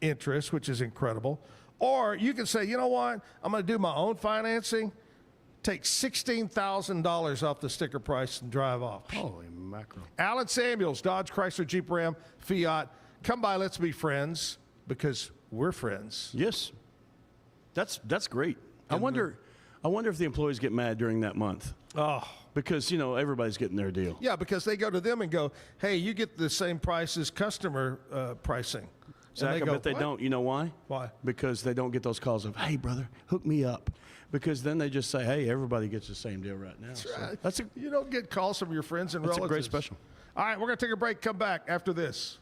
interest, which is incredible. Or you can say, you know what? I'm going to do my own financing, take $16,000 off the sticker price and drive off. Holy mackerel. Alan Samuels, Dodge, Chrysler, Jeep, Ram, Fiat. Come by, let's be friends, because we're friends. Yes. That's great. I wonder if the employees get mad during that month. Oh. Because, everybody's getting their deal. Yeah, because they go to them and go, hey, you get the same price as customer pricing. Zach, I bet they don't. You know why? Why? Because they don't get those calls of, hey, brother, hook me up. Because then they just say, hey, everybody gets the same deal right now. That's right. You don't get calls from your friends and relatives. That's a great special. All right, we're going to take a break. Come back after this.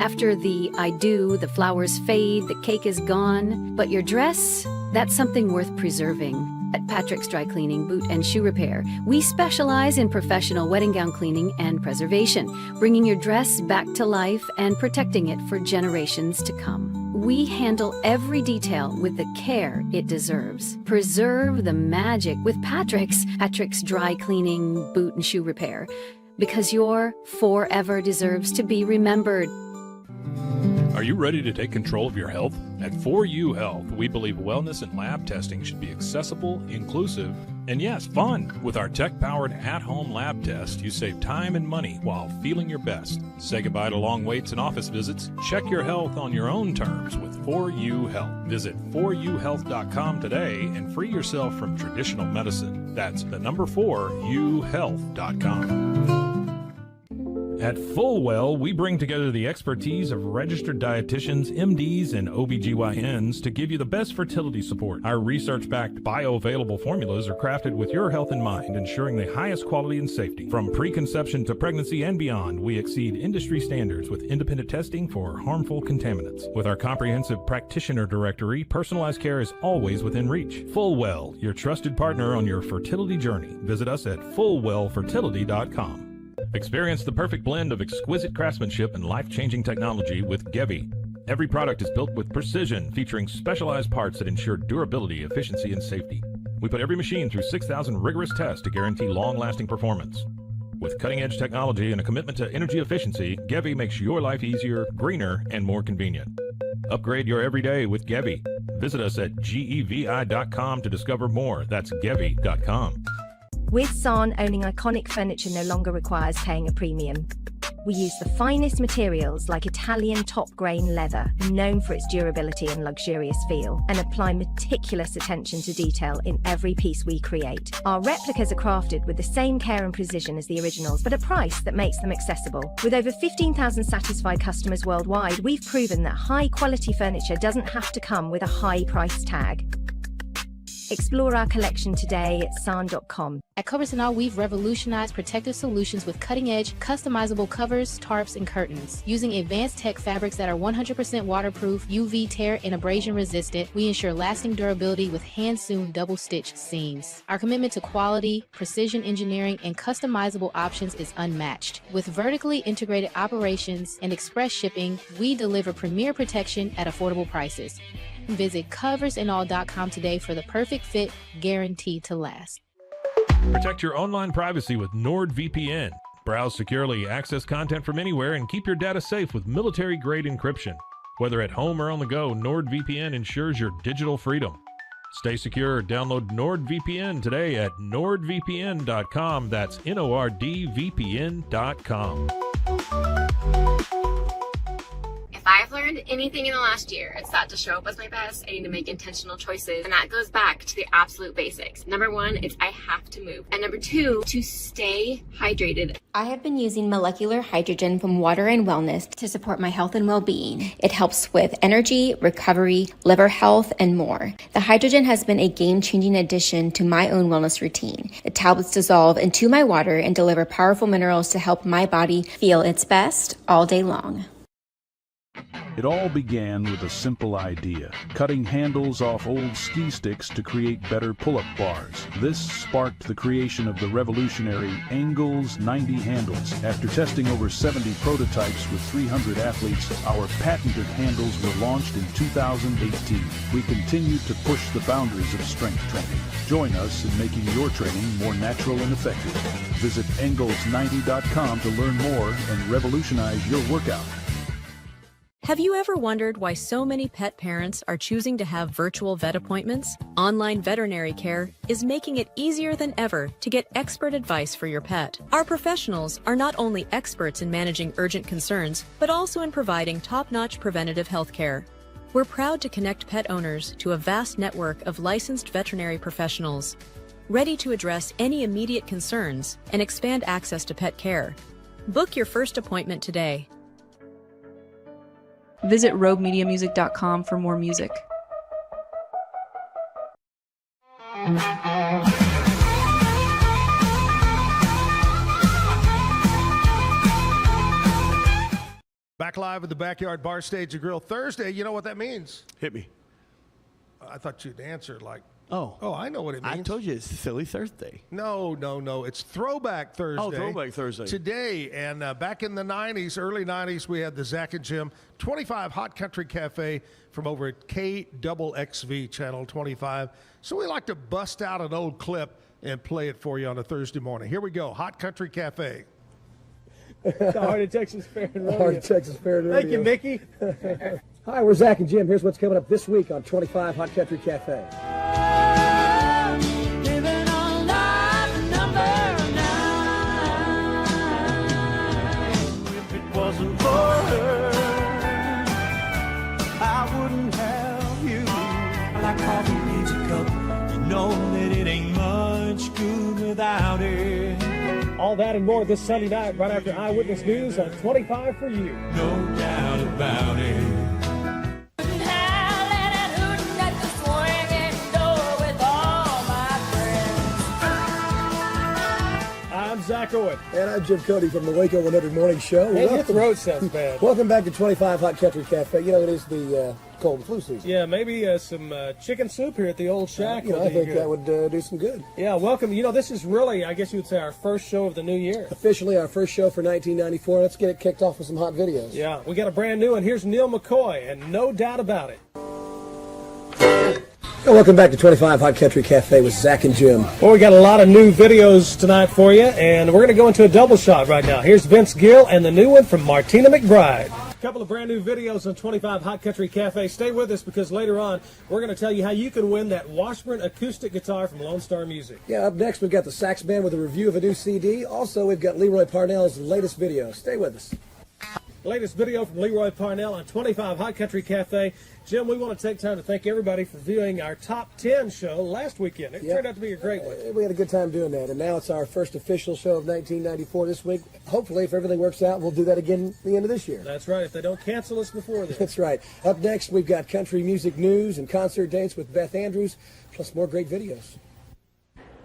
After the I do, the flowers fade, the cake is gone, but your dress, that's something worth preserving. At Patrick's Dry Cleaning, Boot and Shoe Repair, we specialize in professional wedding gown cleaning and preservation, bringing your dress back to life and protecting it for generations to come. We handle every detail with the care it deserves. Preserve the magic with Patrick's Dry Cleaning, Boot and Shoe Repair, because your forever deserves to be remembered. Are you ready to take control of your health? At 4U Health, we believe wellness and lab testing should be accessible, inclusive, and yes, fun. With our tech-powered at-home lab test, you save time and money while feeling your best. Say goodbye to long waits and office visits. Check your health on your own terms with 4U Health. Visit 4uhealth.com today and free yourself from traditional medicine. That's the number 4uhealth.com. At Fullwell, we bring together the expertise of registered dietitians, MDs, and OBGYNs to give you the best fertility support. Our research-backed bioavailable formulas are crafted with your health in mind, ensuring the highest quality and safety. From preconception to pregnancy and beyond, we exceed industry standards with independent testing for harmful contaminants. With our comprehensive practitioner directory, personalized care is always within reach. Fullwell, your trusted partner on your fertility journey. Visit us at fullwellfertility.com. Experience the perfect blend of exquisite craftsmanship and life-changing technology with Gevi. Every product is built with precision, featuring specialized parts that ensure durability, efficiency, and safety. We put every machine through 6,000 rigorous tests to guarantee long-lasting performance. With cutting-edge technology and a commitment to energy efficiency, Gevi makes your life easier, greener, and more convenient. Upgrade your everyday with Gevi. Visit us at gevi.com to discover more. That's gevi.com. With San, owning iconic furniture no longer requires paying a premium. We use the finest materials like Italian top-grain leather, known for its durability and luxurious feel, and apply meticulous attention to detail in every piece we create. Our replicas are crafted with the same care and precision as the originals, but at a price that makes them accessible. With over 15,000 satisfied customers worldwide, we've proven that high-quality furniture doesn't have to come with a high price tag. Explore our collection today at san.com. At Covers & All, we've revolutionized protective solutions with cutting-edge, customizable covers, tarps, and curtains. Using advanced tech fabrics that are 100% waterproof, UV tear, and abrasion resistant, we ensure lasting durability with hand-sewn double-stitch seams. Our commitment to quality, precision engineering, and customizable options is unmatched. With vertically integrated operations and express shipping, we deliver premier protection at affordable prices. Visit coversandall.com today for the perfect fit, guaranteed to last. Protect your online privacy with NordVPN. Browse securely, access content from anywhere, and keep your data safe with military-grade encryption. Whether at home or on the go, NordVPN ensures your digital freedom. Stay secure. Download NordVPN today at nordvpn.com. That's NORDVPN.com. If I've learned learned anything in the last year, it's that to show up as my best, I need to make intentional choices. And that goes back to the absolute basics. Number one, it's I have to move. And number two, to stay hydrated. I have been using molecular hydrogen from Water and Wellness to support my health and well-being. It helps with energy, recovery, liver health, and more. The hydrogen has been a game-changing addition to my own wellness routine. The tablets dissolve into my water and deliver powerful minerals to help my body feel its best all day long. It all began with a simple idea, cutting handles off old ski sticks to create better pull-up bars. This sparked the creation of the revolutionary Engels 90 handles. After testing over 70 prototypes with 300 athletes, our patented handles were launched in 2018. We continue to push the boundaries of strength training. Join us in making your training more natural and effective. Visit Engels90.com to learn more and revolutionize your workout. Have you ever wondered why so many pet parents are choosing to have virtual vet appointments? Online veterinary care is making it easier than ever to get expert advice for your pet. Our professionals are not only experts in managing urgent concerns, but also in providing top-notch preventative health care. We're proud to connect pet owners to a vast network of licensed veterinary professionals, ready to address any immediate concerns and expand access to pet care. Book your first appointment today. Visit RogueMediaMusic.com for more music. Back live at the Backyard Bar Stage and Grill Thursday. You know what that means? Hit me. I thought you'd answer like, oh, I know what it means. I told you it's Silly Thursday. No. It's Throwback Thursday. Oh, Throwback Thursday. Today, and back in the 90s, early 90s, we had the Zack and Jim 25 Hot Country Cafe from over at KXXV Channel 25. So we like to bust out an old clip and play it for you on a Thursday morning. Here we go, Hot Country Cafe. The Heart of Texas Fair and Rodeo. Heart of Texas Fair and Rodeo. Thank you, Mickey. Hi, we're Zack and Jim. Here's what's coming up this week on 25 Hot Country Cafe. Living on life number 9. If it wasn't for her, I wouldn't have you. Like coffee needs a cup, you know that it ain't much good without it. All that and more this Sunday night, right after Eyewitness News on 25 for You. No doubt about it. I'm Zack Owen. And I'm Jim Cody from the Waco 100 Morning Show. Hey, your throat sounds bad. Welcome back to 25 Hot Country Cafe. You know, it is the cold and flu season. Yeah, maybe some chicken soup here at the old shack. I think that would do some good. Yeah, welcome. You know, this is really, I guess you would say, our first show of the new year. Officially our first show for 1994. Let's get it kicked off with some hot videos. Yeah, we got a brand new one. Here's Neil McCoy, and No Doubt About It. And welcome back to 25 Hot Country Cafe with Zack and Jim. Well, we got a lot of new videos tonight for you, and we're going to go into a double shot right now. Here's Vince Gill and the new one from Martina McBride. A couple of brand new videos on 25 Hot Country Cafe. Stay with us because later on we're going to tell you how you can win that Washburn acoustic guitar from Lone Star Music. Yeah, up next we've got the Sax Band with a review of a new CD. Also, we've got Leroy Parnell's latest video. Stay with us. Latest video from Leroy Parnell on 25 Hot Country Cafe. Jim, we want to take time to thank everybody for viewing our Top 10 show last weekend. It turned out to be a great one. We had a good time doing that, and now it's our first official show of 1994 this week. Hopefully, if everything works out, we'll do that again at the end of this year. That's right, if they don't cancel us before then. That's right. Up next, we've got country music news and concert dates with Beth Andrews, plus more great videos.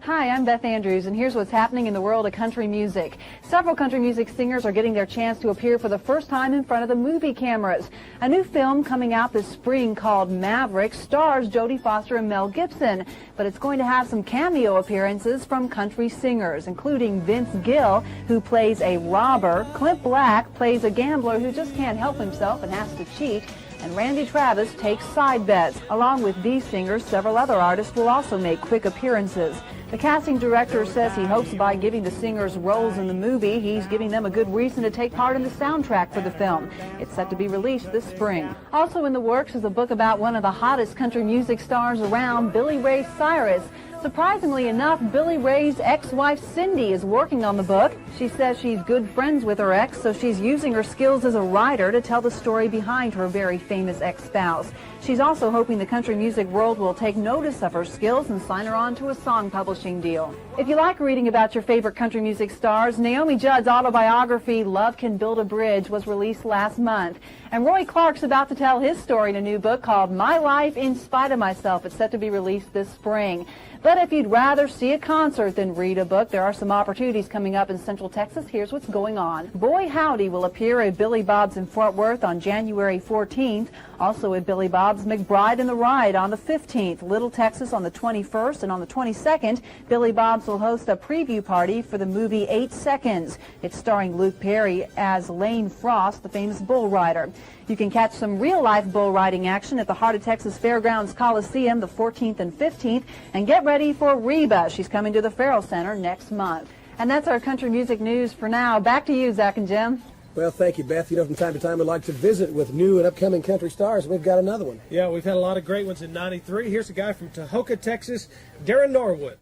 Hi, I'm Beth Andrews, and here's what's happening in the world of country music. Several country music singers are getting their chance to appear for the first time in front of the movie cameras. A new film coming out this spring called Maverick stars Jodie Foster and Mel Gibson, but it's going to have some cameo appearances from country singers, including Vince Gill, who plays a robber, Clint Black plays a gambler who just can't help himself and has to cheat, and Randy Travis takes side bets. Along with these singers, several other artists will also make quick appearances. The casting director says he hopes by giving the singers roles in the movie, he's giving them a good reason to take part in the soundtrack for the film. It's set to be released this spring. Also in the works is a book about one of the hottest country music stars around, Billy Ray Cyrus. Surprisingly enough, Billy Ray's ex-wife Cindy is working on the book. She says she's good friends with her ex, so she's using her skills as a writer to tell the story behind her very famous ex-spouse. She's also hoping the country music world will take notice of her skills and sign her on to a song publishing deal. If you like reading about your favorite country music stars, Naomi Judd's autobiography, Love Can Build a Bridge, was released last month. And Roy Clark's about to tell his story in a new book called My Life in Spite of Myself. It's set to be released this spring. But if you'd rather see a concert than read a book, there are some opportunities coming up in Central Texas. Here's what's going on. Boy Howdy will appear at Billy Bob's in Fort Worth on January 14th. Also at Billy Bob's, McBride and the Ride on the 15th. Little Texas on the 21st, and on the 22nd, Billy Bob's will host a preview party for the movie 8 Seconds. It's starring Luke Perry as Lane Frost, the famous bull rider. You can catch some real-life bull riding action at the Heart of Texas Fairgrounds Coliseum the 14th and 15th. And get ready for Reba. She's coming to the Farrell Center next month. And that's our country music news for now. Back to you, Zach and Jim. Well, thank you, Beth. You know, from time to time, we'd like to visit with new and upcoming country stars. We've got another one. Yeah, we've had a lot of great ones in '93. Here's a guy from Tahoka, Texas, Darren Norwood.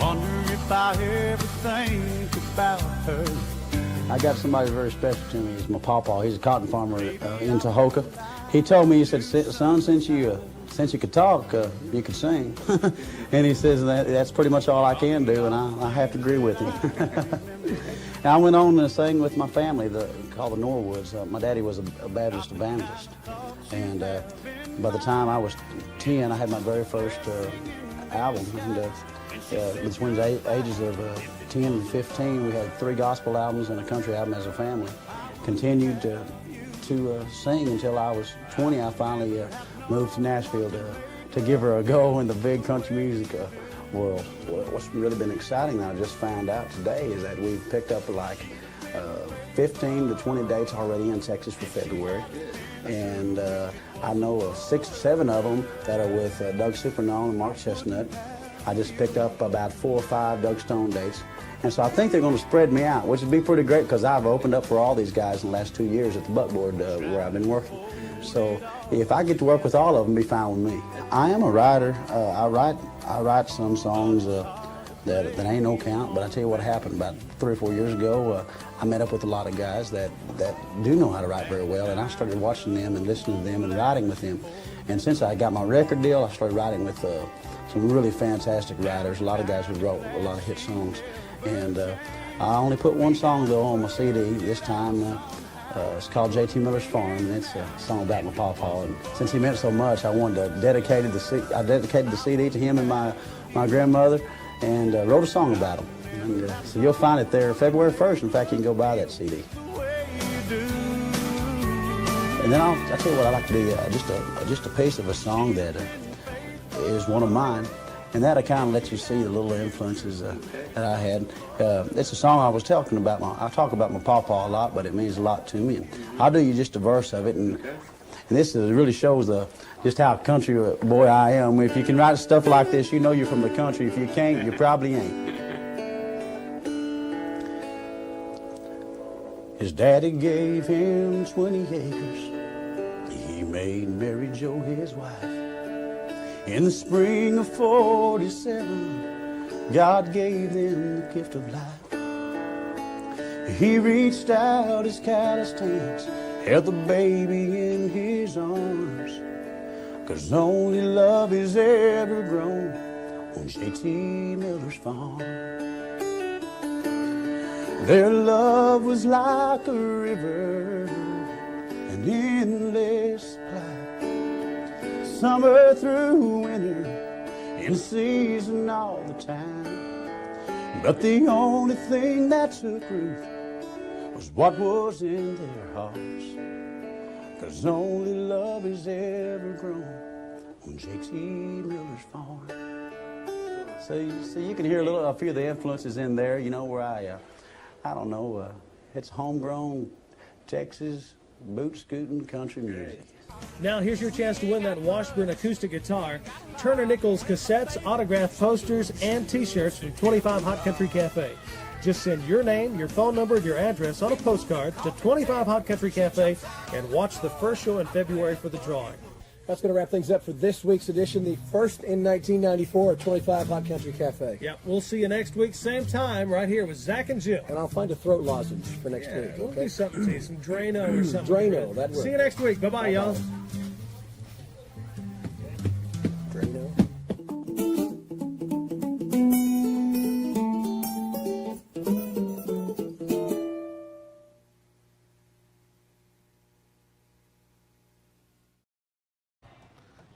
Wonder if I ever think about her. I got somebody very special to me. He's my pawpaw. He's a cotton farmer in Tahoka. He told me, he said, son, since you could talk, you could sing. And he says that's pretty much all I can do, and I have to agree with him. And I went on to sing with my family, called the Norwoods. My daddy was a Baptist evangelist. And by the time I was 10, I had my very first album. And between the ages of 10 and 15, we had 3 gospel albums and a country album as a family. Continued to sing until I was 20. I finally moved to Nashville to give her a go in the big country music world. What's really been exciting that I just found out today is that we've picked up like 15 to 20 dates already in Texas for February. And I know of 6 or 7 of them that are with Doug Supernone and Mark Chestnut. I just picked up about 4 or 5 Doug Stone dates. And so I think they're going to spread me out, which would be pretty great because I've opened up for all these guys in the last 2 years at the Buckboard where I've been working. So if I get to work with all of them, be fine with me. I am a writer. I write some songs that ain't no count, but I tell you what happened about 3 or 4 years ago. I met up with a lot of guys that do know how to write very well, and I started watching them and listening to them and writing with them. And since I got my record deal, I started writing with some really fantastic writers, a lot of guys who wrote a lot of hit songs. And I only put one song, though, on my CD this time. It's called J.T. Miller's Farm, and it's a song about my pawpaw. And since he meant so much, I wanted to dedicate the CD to him and my grandmother, and wrote a song about him. And, so you'll find it there February 1st. In fact, you can go buy that CD. And then I'll tell you what I like to do, just a piece of a song that is one of mine. And that kind of lets you see the little influences that I had. It's a song I was talking about. I talk about my pawpaw a lot, but it means a lot to me. And I'll do you just a verse of it. And this really shows just how country boy I am. If you can write stuff like this, you know you're from the country. If you can't, you probably ain't. His daddy gave him 20 acres. He made Mary Jo his wife. In the spring of 47, God gave them the gift of life. He reached out his calloused hands, held the baby in his arms, 'cause only love is ever grown on J.T. Miller's farm. Their love was like a river, an endless supply. Summer through winter, in season all the time. But the only thing that took root was what was in their hearts. 'Cause only love is ever grown on J.T. Miller's farm. So you can hear a few of the influences in there, you know, where I don't know, it's homegrown Texas boot scooting country music. Now here's your chance to win that Washburn acoustic guitar, Turner Nichols cassettes, autographed posters, and T-shirts from 25 Hot Country Cafe. Just send your name, your phone number, and your address on a postcard to 25 Hot Country Cafe and watch the first show in February for the drawing. That's going to wrap things up for this week's edition, the first in 1994 at 25 Hot Country Cafe. Yep, we'll see you next week, same time, right here with Zach and Jill. And I'll find a throat lozenge for next week. We'll Okay? do something to you, some Drano or something. Drano, that works. See you next week. Bye-bye, y'all. Drano.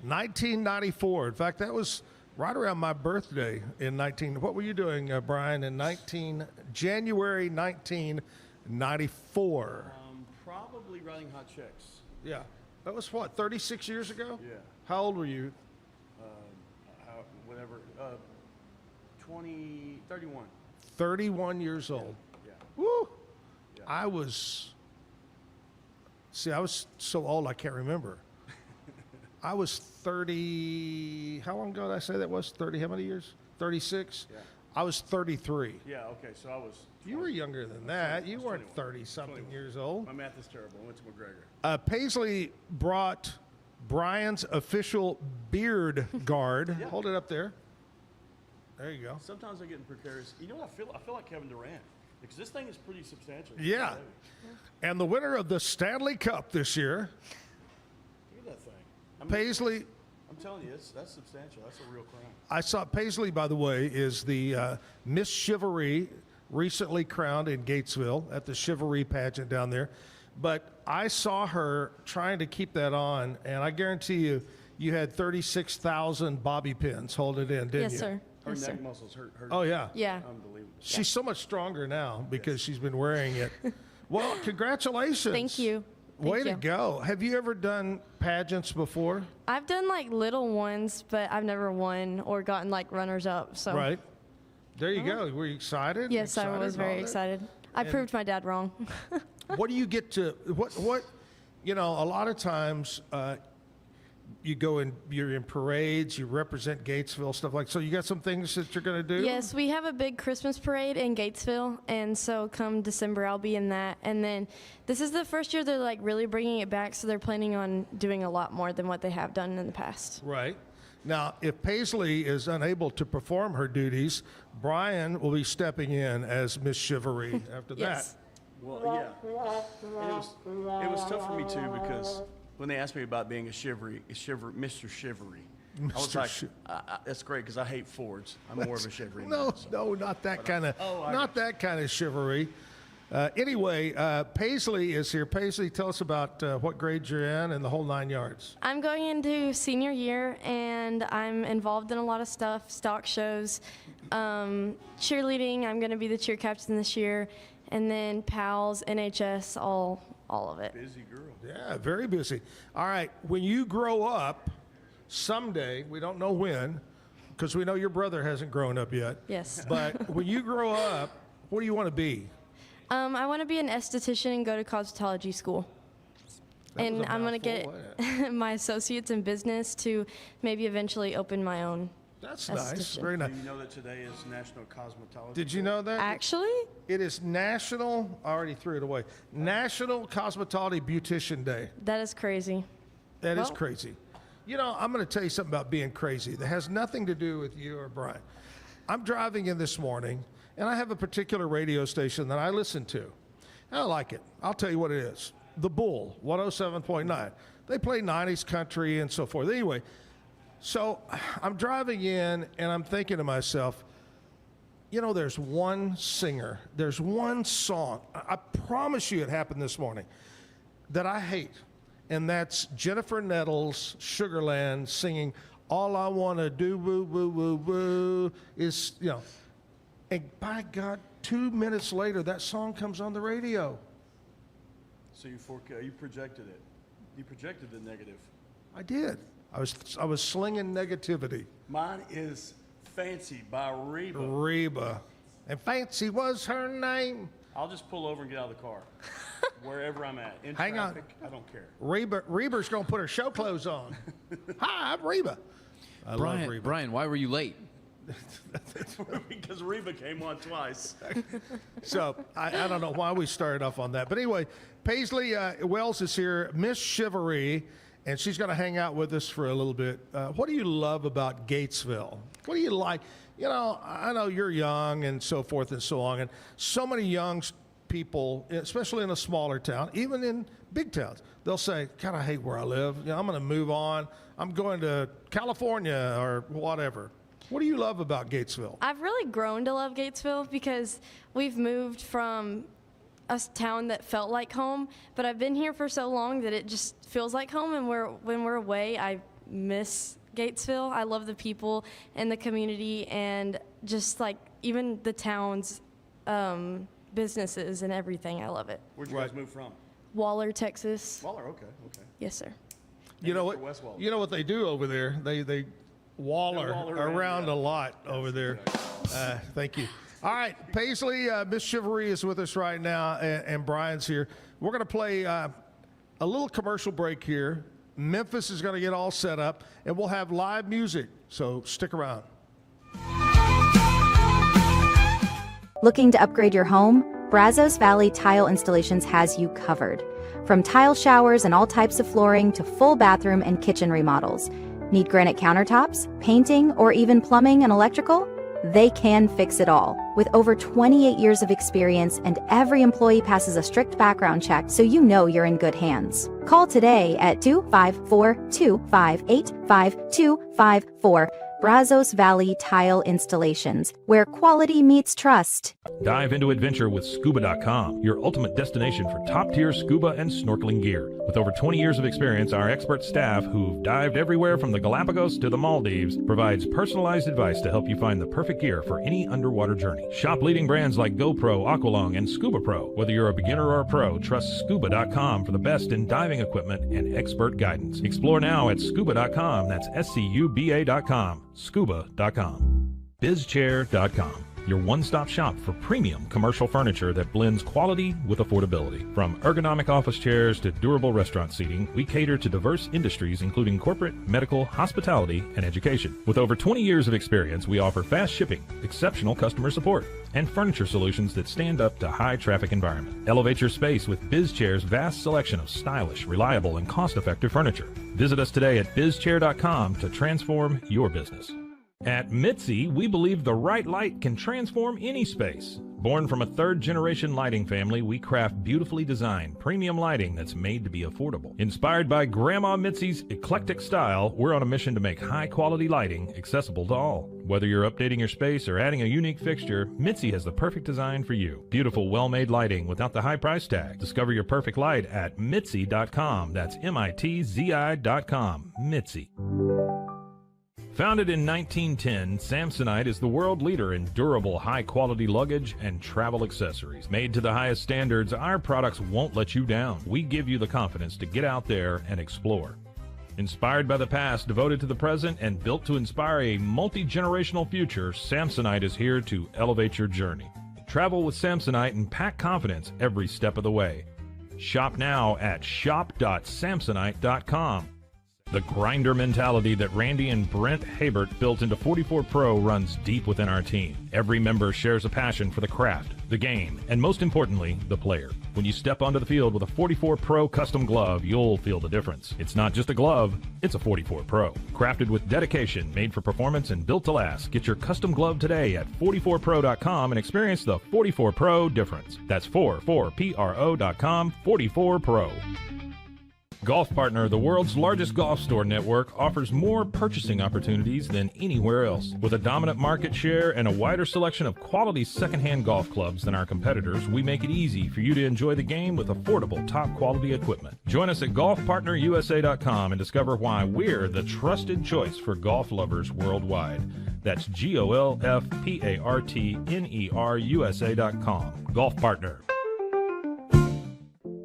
1994. In fact, that was right around my birthday in What were you doing, Brian, in January 1994? Probably writing hot checks. Yeah. That was what, 36 years ago? Yeah. How old were you? Whatever. 31. 31 years old. Yeah. Woo! Yeah. I was so old I can't remember. I was 30, how long ago did I say that was? 30, how many years? 36? Yeah. I was 33. Yeah, okay, so I was... You were younger than that. You weren't 30-something years old. My math is terrible. I went to McGregor. Paisley brought Brian's official beard guard. Yeah. Hold it up there. There you go. Sometimes I get in precarious... You know what I feel? I feel like Kevin Durant. Because this thing is pretty substantial. Yeah. And the winner of the Stanley Cup this year... Look at that thing. Paisley... I'm telling you, that's substantial. That's a real crown. I saw Paisley, by the way, is the Miss Chivalry, recently crowned in Gatesville at the Chivalry pageant down there. But I saw her trying to keep that on, and I guarantee you, you had 36,000 bobby pins holding it in, didn't you? Yes, sir. Her Yes, neck sir. muscles hurt. Oh, yeah. Yeah. Unbelievable. She's so much stronger now because she's been wearing it. Well, congratulations. Thank you. Way to go. Have you ever done pageants before? I've done like little ones, but I've never won or gotten like runners up. So Right. There you go. Were you excited? Yes, I Excited was and all very that? excited. I And- proved my dad wrong. What do you get to what you know, a lot of times you're in parades, you represent Gatesville, stuff like so. You got some things that you're going to do? Yes, we have a big Christmas parade in Gatesville, and so come December I'll be in that. And then this is the first year they're like really bringing it back, so they're planning on doing a lot more than what they have done in the past. Right. Now, if Paisley is unable to perform her duties, Brian will be stepping in as Miss Chivalry after Yes. Well, yeah. And it was tough for me, too, because when they asked me about being Mr. Chivalry, I was like, that's great because I hate Fords. I'm more of a chivalry. No, man, so. no, not that kind of, I not that kind of chivalry. Anyway, Paisley is here. Paisley, tell us about what grade you're in and the whole 9 yards. I'm going into senior year, and I'm involved in a lot of stuff, stock shows, cheerleading. I'm going to be the cheer captain this year, and then PALS, NHS, all of it. Busy girl. Yeah, very busy. All right, when you grow up, someday, we don't know when, because we know your brother hasn't grown up yet. Yes. But when you grow up, what do you want to be? I want to be an esthetician and go to cosmetology school. That was And a I'm going to mouthful, get my associates in business to maybe eventually open my own. That's nice. Very nice. Do you know that today is National Cosmetology Did you know that? Actually? It is National, I already threw it away, National Cosmetology Beautician Day. That is crazy. That is Well- crazy. You know, I'm going to tell you something about being crazy that has nothing to do with you or Brian. I'm driving in this morning, and I have a particular radio station that I listen to. And I like it. I'll tell you what it is. The Bull, 107.9. They play 90s country and so forth. Anyway, so I'm driving in, and I'm thinking to myself, you know, there's one singer, there's one song, I promise you it happened this morning, that I hate. And that's Jennifer Nettles, Sugarland, singing, all I want to do, woo, woo, woo, woo, is, you know. And by God, 2 minutes later, that song comes on the radio. So you projected it. You projected the negative. I did. I was slinging negativity. Mine is Fancy by Reba. Reba. And Fancy was her name. I'll just pull over and get out of the car. Wherever I'm at. In Hang on. traffic, I don't care. Reba's going to put her show clothes on. Hi, I'm Reba. I love Reba. Brian, why were you late? Because Reba came on twice. So I don't know why we started off on that. But anyway, Paisley Wells is here, Miss Chivalry. and she's going to hang out with us for a little bit. What do you love about Gatesville? What do you like? You know, I know you're young and so forth and so on, and so many young people, especially in a smaller town, even in big towns, they'll say, God, I hate where I live. You know, I'm going to move on. I'm going to California or whatever. What do you love about Gatesville? I've really grown to love Gatesville because we've moved from a town that felt like home, but I've been here for so long that it just feels like home, and when we're away, I miss Gatesville. I love the people and the community and just like even the town's businesses and everything. I love it. Where'd you guys move from? Waller, Texas. Waller, okay. Yes, sir. You know what? You know what they do over there? They waller around a lot over there. Thank you. All right, Paisley, Miss Chivalry is with us right now, and Brian's here. We're going to play a little commercial break here. Memphis is going to get all set up, and we'll have live music, so stick around. Looking to upgrade your home? Brazos Valley Tile Installations has you covered. From tile showers and all types of flooring to full bathroom and kitchen remodels. Need granite countertops, painting, or even plumbing and electrical? They can fix it all. With over 28 years of experience, and every employee passes a strict background check, so you know you're in good hands. Call today at 254-258-5254. Brazos Valley Tile Installations, where quality meets trust. Dive into adventure with scuba.com, your ultimate destination for top-tier scuba and snorkeling gear. With over 20 years of experience, our expert staff, who've dived everywhere from the Galapagos to the Maldives, provides personalized advice to help you find the perfect gear for any underwater journey. Shop leading brands like GoPro, Aqualung, and Scuba Pro. Whether you're a beginner or a pro, trust scuba.com for the best in diving equipment and expert guidance. Explore now at scuba.com. That's SCUBA.com. Scuba.com. BizChair.com. Your one-stop shop for premium commercial furniture that blends quality with affordability. From ergonomic office chairs to durable restaurant seating, we cater to diverse industries including corporate, medical, hospitality, and education. With over 20 years of experience, we offer fast shipping, exceptional customer support, and furniture solutions that stand up to high-traffic environment. Elevate your space with BizChair's vast selection of stylish, reliable, and cost-effective furniture. Visit us today at BizChair.com to transform your business. At Mitzi, we believe the right light can transform any space. Born from a third-generation lighting family, we craft beautifully designed, premium lighting that's made to be affordable. Inspired by Grandma Mitzi's eclectic style, we're on a mission to make high-quality lighting accessible to all. Whether you're updating your space or adding a unique fixture, Mitzi has the perfect design for you. Beautiful, well-made lighting without the high price tag. Discover your perfect light at Mitzi.com. That's MITZI.com. Mitzi. Founded in 1910, Samsonite is the world leader in durable, high-quality luggage and travel accessories. Made to the highest standards, our products won't let you down. We give you the confidence to get out there and explore. Inspired by the past, devoted to the present, and built to inspire a multi-generational future, Samsonite is here to elevate your journey. Travel with Samsonite and pack confidence every step of the way. Shop now at shop.samsonite.com. The grinder mentality that Randy and Brent Habert built into 44 Pro runs deep within our team. Every member shares a passion for the craft, the game, and most importantly, the player. When you step onto the field with a 44 Pro custom glove, you'll feel the difference. It's not just a glove, it's a 44 Pro. Crafted with dedication, made for performance, and built to last. Get your custom glove today at 44pro.com and experience the 44 Pro difference. That's 44pro.com, 44 Pro. Golf Partner, the world's largest golf store network, offers more purchasing opportunities than anywhere else. With a dominant market share and a wider selection of quality secondhand golf clubs than our competitors, we make it easy for you to enjoy the game with affordable, top-quality equipment. Join us at golfpartnerusa.com and discover why we're the trusted choice for golf lovers worldwide. That's GOLFPARTNERUSA.com. Golf Partner.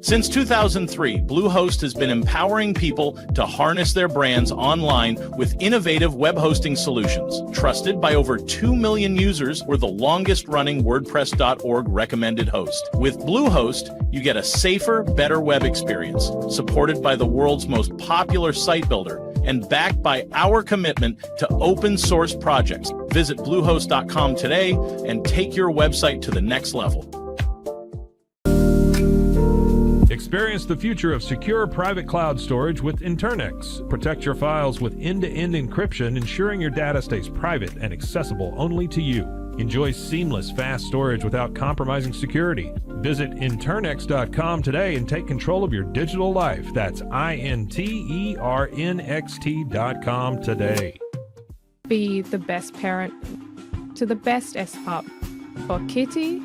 Since 2003, Bluehost has been empowering people to harness their brands online with innovative web hosting solutions. Trusted by over 2 million users, we're the longest-running WordPress.org recommended host. With Bluehost, you get a safer, better web experience, supported by the world's most popular site builder, and backed by our commitment to open source projects. Visit Bluehost.com today and take your website to the next level. Experience the future of secure private cloud storage with Internex. Protect your files with end-to-end encryption, ensuring your data stays private and accessible only to you. Enjoy seamless, fast storage without compromising security. Visit Internext.com today and take control of your digital life. That's INTERNXT.com today. Be the best parent to the best S-Pup. For Kitty,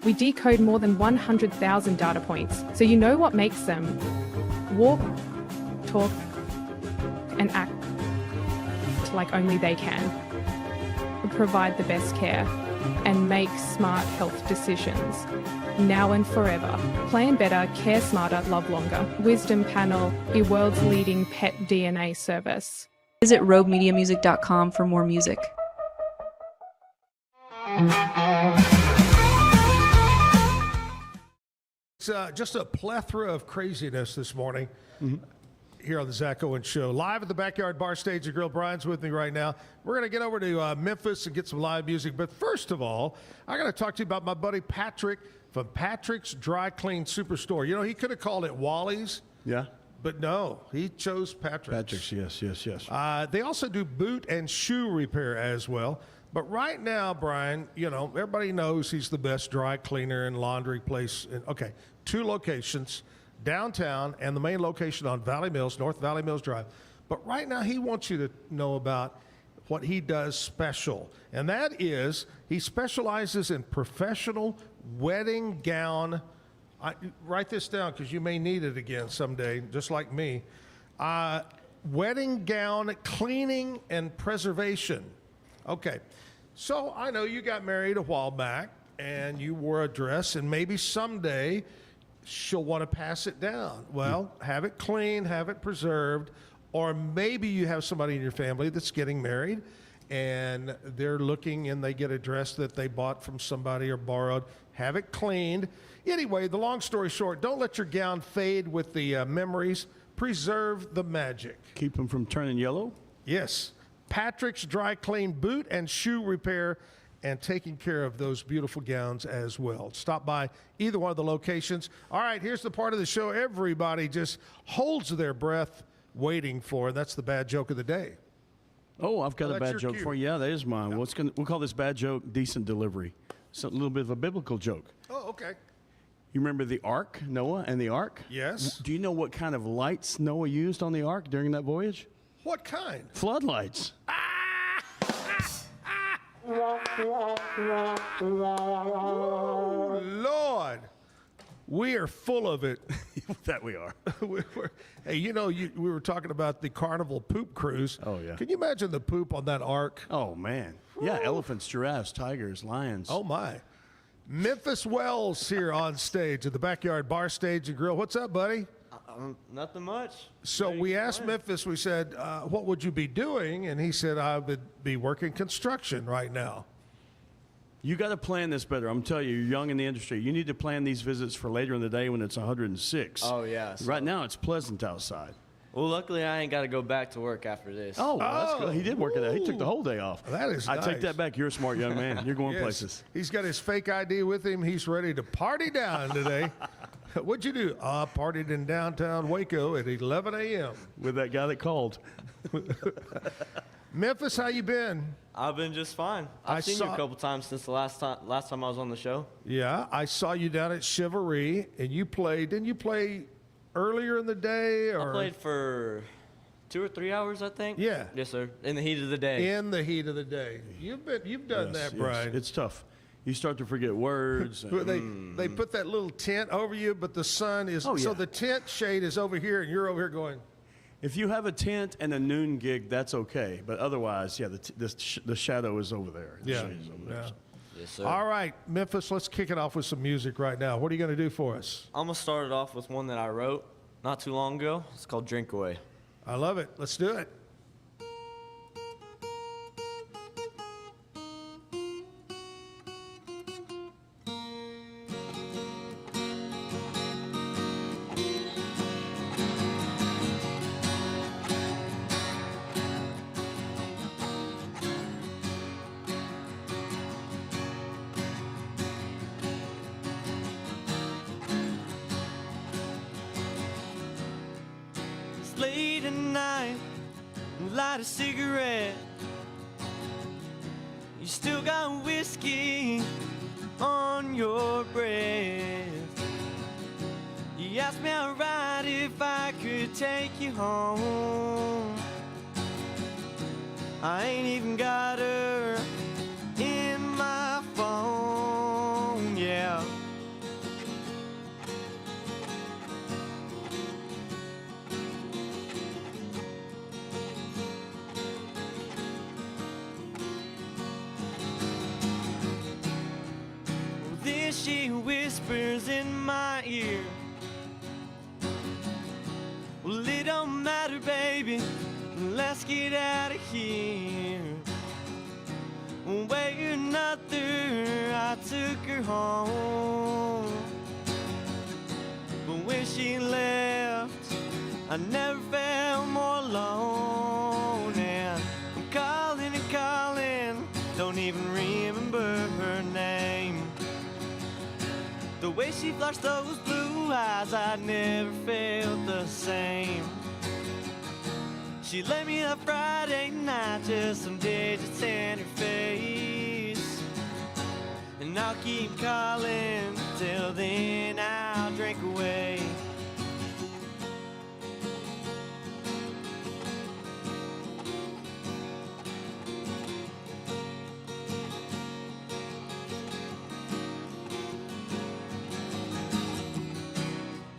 we decode more than 100,000 data points, so you know what makes them walk, talk, and act like only they can. We provide the best care and make smart health decisions. Now and forever. Plan better, care smarter, love longer. Wisdom Panel, the world's leading pet DNA service. Visit roguemediamusic.com for more music. It's just a plethora of craziness this morning here on the Zack Owen Show. Live at the Backyard Bar Stage and Grill. Brian's with me right now. We're going to get over to Memphis and get some live music. But first of all, I got to talk to you about my buddy Patrick from Patrick's Dry Clean Superstore. You know, he could have called it Wally's. Yeah. But no, he chose Patrick's. Patrick's, yes. They also do boot and shoe repair as well. But right now, Brian, you know, everybody knows he's the best dry cleaner and laundry place. Okay, 2 locations, downtown and the main location on Valley Mills, North Valley Mills Drive. But right now, he wants you to know about what he does special. And that is, he specializes in professional wedding gown. Write this down because you may need it again someday, just like me. Wedding gown cleaning and preservation. Okay, so I know you got married a while back and you wore a dress, and maybe someday she'll want to pass it down. Well, have it cleaned, have it preserved, or maybe you have somebody in your family that's getting married and they're looking and they get a dress that they bought from somebody or borrowed. Have it cleaned. Anyway, the long story short, don't let your gown fade with the memories. Preserve the magic. Keep them from turning yellow? Yes. Patrick's Dry Clean Boot and Shoe Repair, and taking care of those beautiful gowns as well. Stop by either one of the locations. All right, here's the part of the show everybody just holds their breath waiting for. That's the bad joke of the day. Oh, I've got a bad joke cue. for you. Yeah, that is mine. We'll call this bad joke decent delivery. It's a little bit of a biblical joke. Oh, okay. You remember the ark, Noah and the ark? Yes. Do you know what kind of lights Noah used on the ark during that voyage? What kind? Floodlights. Oh, Lord. We are full of it. That we are. Hey, you know, we were talking about the Carnival poop cruise. Oh, yeah. Can you imagine the poop on that ark? Oh, man. Yeah, elephants, giraffes, tigers, lions. Oh, my. Memphis Wells here on stage at the Backyard Bar Stage and Grill. What's up, buddy? Nothing much. So we asked Memphis, we said, what would you be doing? And he said, I would be working construction right now. You got to plan this better. I'm telling you, you're young in the industry. You need to plan these visits for later in the day when it's 106. Oh, yeah. So right now, it's pleasant outside. Well, luckily, I ain't got to go back to work after this. Oh, that's good. He did work at that. He took the whole day off. That is I nice. take that back. You're a smart young man. You're going Yes. places. He's got his fake ID with him. He's ready to party down today. What'd you do? Partied in downtown Waco at 11 a.m. With that guy that called. Memphis, how you been? I've been just fine. I've seen you a couple times since the last time I was on the show. Yeah, I saw you down at Chivalry, and you played. Didn't you play earlier in the day? Or? I played for 2 or 3 hours, I think. Yeah. Yes, sir. In the heat of the day. In the heat of the day. You've done that, Brian. It's tough. You start to forget words. They put that little tent over you, but the sun is. Oh, yeah. So the tent shade is over here, and you're over here going. If you have a tent and a noon gig, that's okay. But otherwise, yeah, the shadow is over there. The Yeah. shade is over there. Yeah. Yes, sir. All right, Memphis, let's kick it off with some music right now. What are you going to do for us? I'm going to start it off with one that I wrote not too long ago. It's called Drink Away. I love it. Let's do it. late at night and light a cigarette. You still got whiskey on your breath. You asked me outright if I could take you home. I ain't even got her in my phone, yeah. Then she whispers in my ear, well, it don't matter, baby, let's get out of here. One way or another, I took her home. But when she left, I never felt more alone. And I'm calling and calling, don't even remember her name. The way she flashed those blue eyes, I never felt the same. She left me that Friday night, just some digits in her face. And I'll keep calling, till then I'll drink away.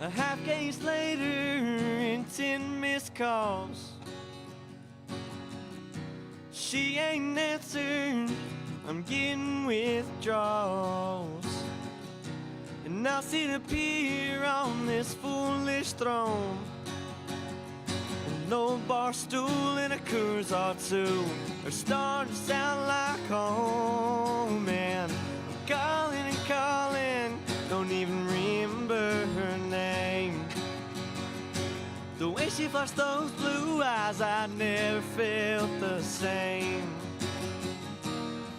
A half case later and 10 missed calls. She ain't answered, I'm getting withdrawals. And I'll sit up here on this foolish throne. An old bar stool and a Coors or two are starting to sound like home. And I'm calling and calling, don't even remember her name. The way she flashed those blue eyes, I never felt the same.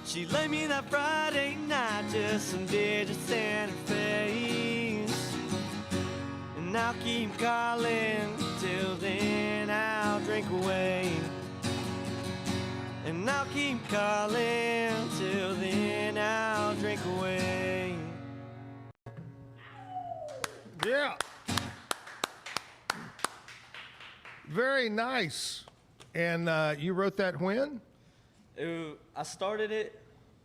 She left me that Friday night, just some digits in her face. And I'll keep calling, till then I'll drink away. And I'll keep calling, till then I'll drink away. Yeah. Very nice. And you wrote that when? I started it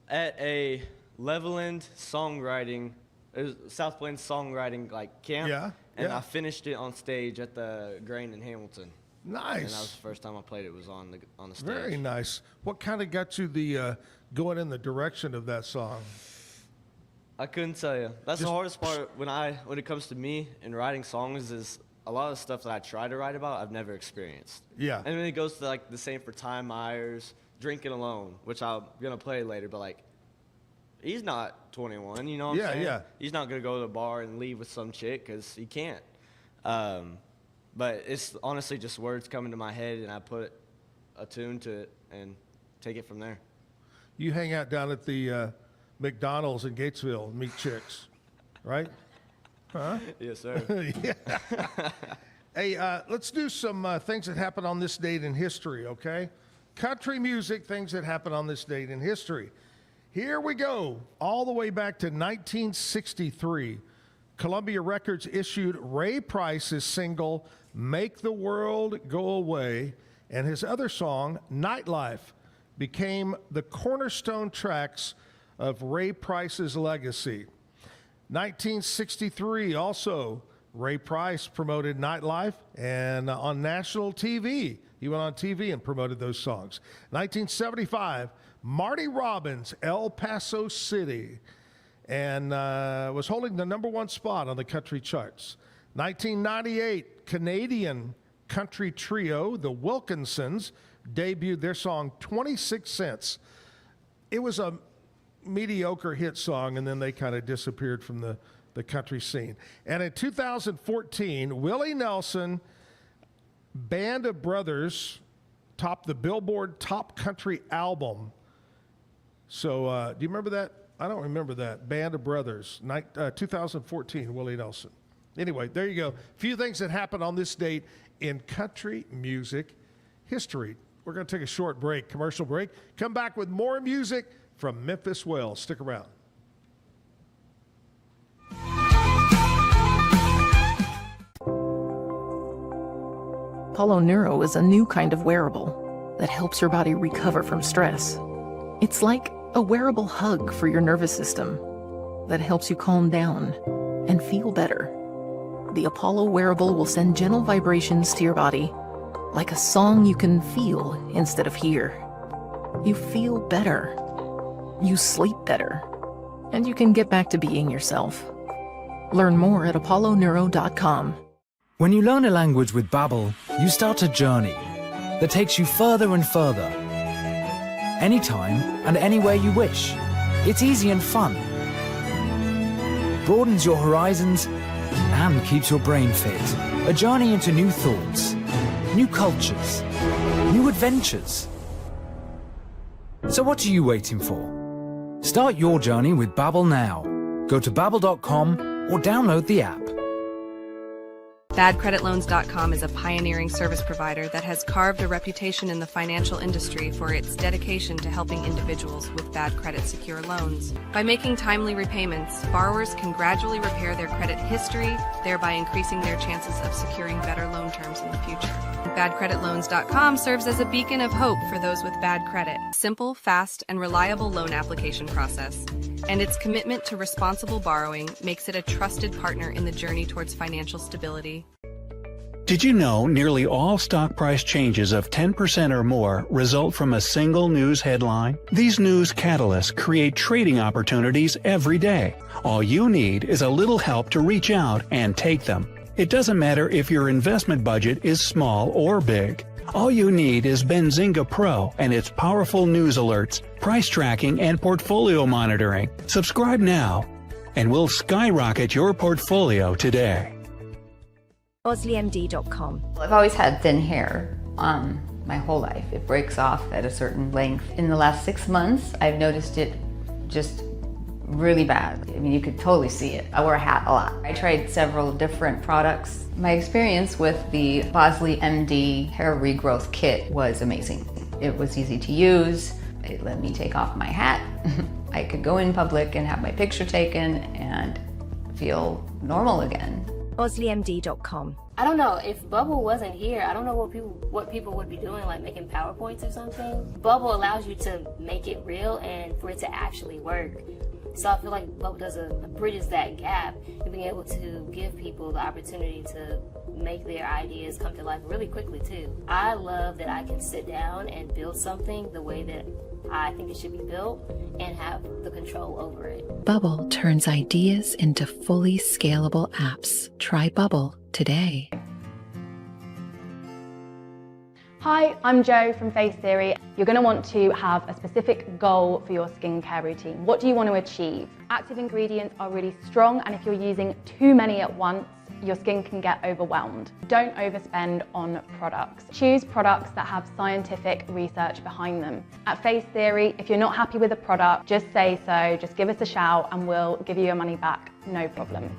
at a Leveland songwriting, it was South Bend songwriting camp. Yeah. And yeah. I finished it on stage at the Grain in Hamilton. Nice. And that was the first time I played it, was on the stage. Very nice. What kind of got you the going in the direction of that song? I couldn't tell you. That's the hardest part when it comes to me and writing songs, is a lot of the stuff that I try to write about, I've never experienced. Yeah. And then it goes to the same for Ty Myers, Drinking Alone, which I'm going to play later, but he's not 21, you know what I'm saying? Yeah. He's not going to go to the bar and leave with some chick, because he can't. But it's honestly just words coming to my head, and I put a tune to it and take it from there. You hang out down at the McDonald's in Gatesville and meet chicks, right? Huh? Yes, sir. Yeah. Hey, let's do some things that happened on this date in history, okay? Country music, things that happened on this date in history. Here we go, all the way back to 1963. Columbia Records issued Ray Price's single, Make the World Go Away, and his other song, Nightlife, became the cornerstone tracks of Ray Price's legacy. 1963, also, Ray Price promoted Nightlife, and on national TV, he went on TV and promoted those songs. 1975, Marty Robbins, El Paso City, and was holding the #1 spot on the country charts. 1998, Canadian country trio, the Wilkinsons, debuted their song 26 Cents. It was a mediocre hit song, and then they kind of disappeared from the country scene. And in 2014, Willie Nelson, Band of Brothers, topped the Billboard Top Country Album. So do you remember that? I don't remember that. Band of Brothers, 2014, Willie Nelson. anyway, there you go. A few things that happened on this date in country music history. We're going to take a short break, commercial break. Come back with more music from Memphis Wells. Stick around. Apollo Neuro is a new kind of wearable that helps your body recover from stress. It's like a wearable hug for your nervous system that helps you calm down and feel better. The Apollo wearable will send gentle vibrations to your body, like a song you can feel instead of hear. You feel better. You sleep better. And you can get back to being yourself. Learn more at apolloneuro.com. When you learn a language with Babbel, you start a journey that takes you further and further. Anytime and anywhere you wish. It's easy and fun. Broadens your horizons and keeps your brain fit. A journey into new thoughts, new cultures, new adventures. So what are you waiting for? Start your journey with Babbel now. Go to babbel.com or download the app. BadCreditLoans.com is a pioneering service provider that has carved a reputation in the financial industry for its dedication to helping individuals with bad credit secure loans. By making timely repayments, borrowers can gradually repair their credit history, thereby increasing their chances of securing better loan terms in the future. BadCreditLoans.com serves as a beacon of hope for those with bad credit. Simple, fast, and reliable loan application process. And its commitment to responsible borrowing makes it a trusted partner in the journey towards financial stability. Did you know nearly all stock price changes of 10% or more result from a single news headline? These news catalysts create trading opportunities every day. All you need is a little help to reach out and take them. It doesn't matter if your investment budget is small or big. All you need is Benzinga Pro and its powerful news alerts, price tracking, and portfolio monitoring. Subscribe now, and we'll skyrocket your portfolio today. OsleyMD.com. I've always had thin hair my whole life. It breaks off at a certain length. In the last 6 months, I've noticed it just really bad. I mean, you could totally see it. I wear a hat a lot. I tried several different products. My experience with the Bosley MD hair regrowth kit was amazing. It was easy to use. It let me take off my hat. I could go in public and have my picture taken and feel normal again. OsleyMD.com. I don't know, if Bubble wasn't here, I don't know what people would be doing, like making PowerPoints or something. Bubble allows you to make it real and for it to actually work. So I feel like Bubble bridges that gap and being able to give people the opportunity to make their ideas come to life really quickly too. I love that I can sit down and build something the way that I think it should be built and have the control over it. Bubble turns ideas into fully scalable apps. Try Bubble today. Hi, I'm Jo from Face Theory. You're going to want to have a specific goal for your skincare routine. What do you want to achieve? Active ingredients are really strong, and if you're using too many at once, your skin can get overwhelmed. Don't overspend on products. Choose products that have scientific research behind them. At Face Theory, if you're not happy with a product, just say so, just give us a shout and we'll give you your money back, no problem.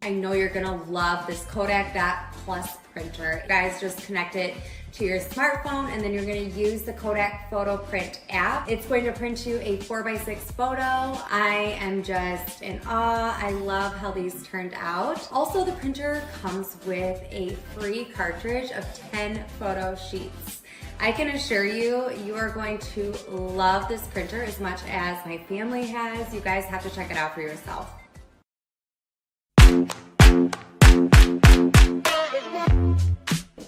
I know you're gonna love this Kodak Dot Plus printer. You guys just connect it to your smartphone and then you're gonna use the Kodak Photo Print app. It's going to print you a 4x6 photo. I am just in awe. I love how these turned out. Also, the printer comes with a free cartridge of 10 photo sheets. I can assure you, you are going to love this printer as much as my family has. You guys have to check it out for yourself.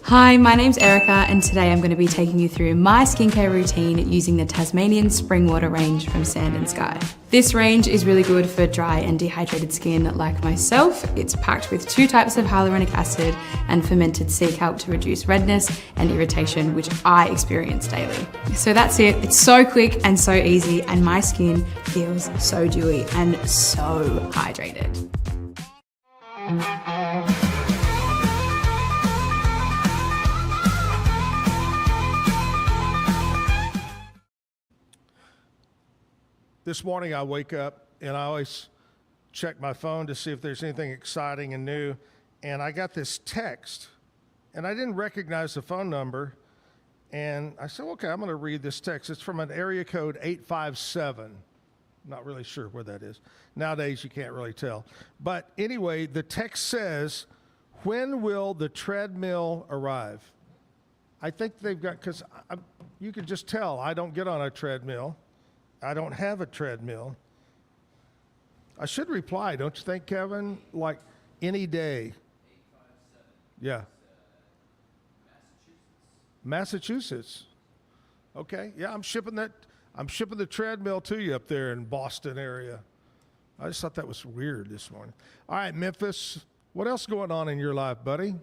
Hi, my name's Erica and today I'm going to be taking you through my skincare routine using the Tasmanian Spring Water range from Sand and Sky. This range is really good for dry and dehydrated skin like myself. It's packed with 2 types of hyaluronic acid and fermented sea kelp to reduce redness and irritation, which I experience daily. So that's it. It's so quick and so easy, and my skin feels so dewy and so hydrated. This morning I wake up and I always check my phone to see if there's anything exciting and new. And I got this text, and I didn't recognize the phone number. And I said, okay, I'm going to read this text. It's from an area code 857. Not really sure where that is. Nowadays, you can't really tell. But anyway, the text says, when will the treadmill arrive? I think they've got, because you can just tell I don't get on a treadmill. I don't have a treadmill. I should reply, don't you think, Kevin? Like any day. 857. Yeah. Massachusetts. Okay. Yeah, I'm shipping the treadmill to you up there in Boston area. I just thought that was weird this morning. All right, Memphis, what else going on in your life, buddy?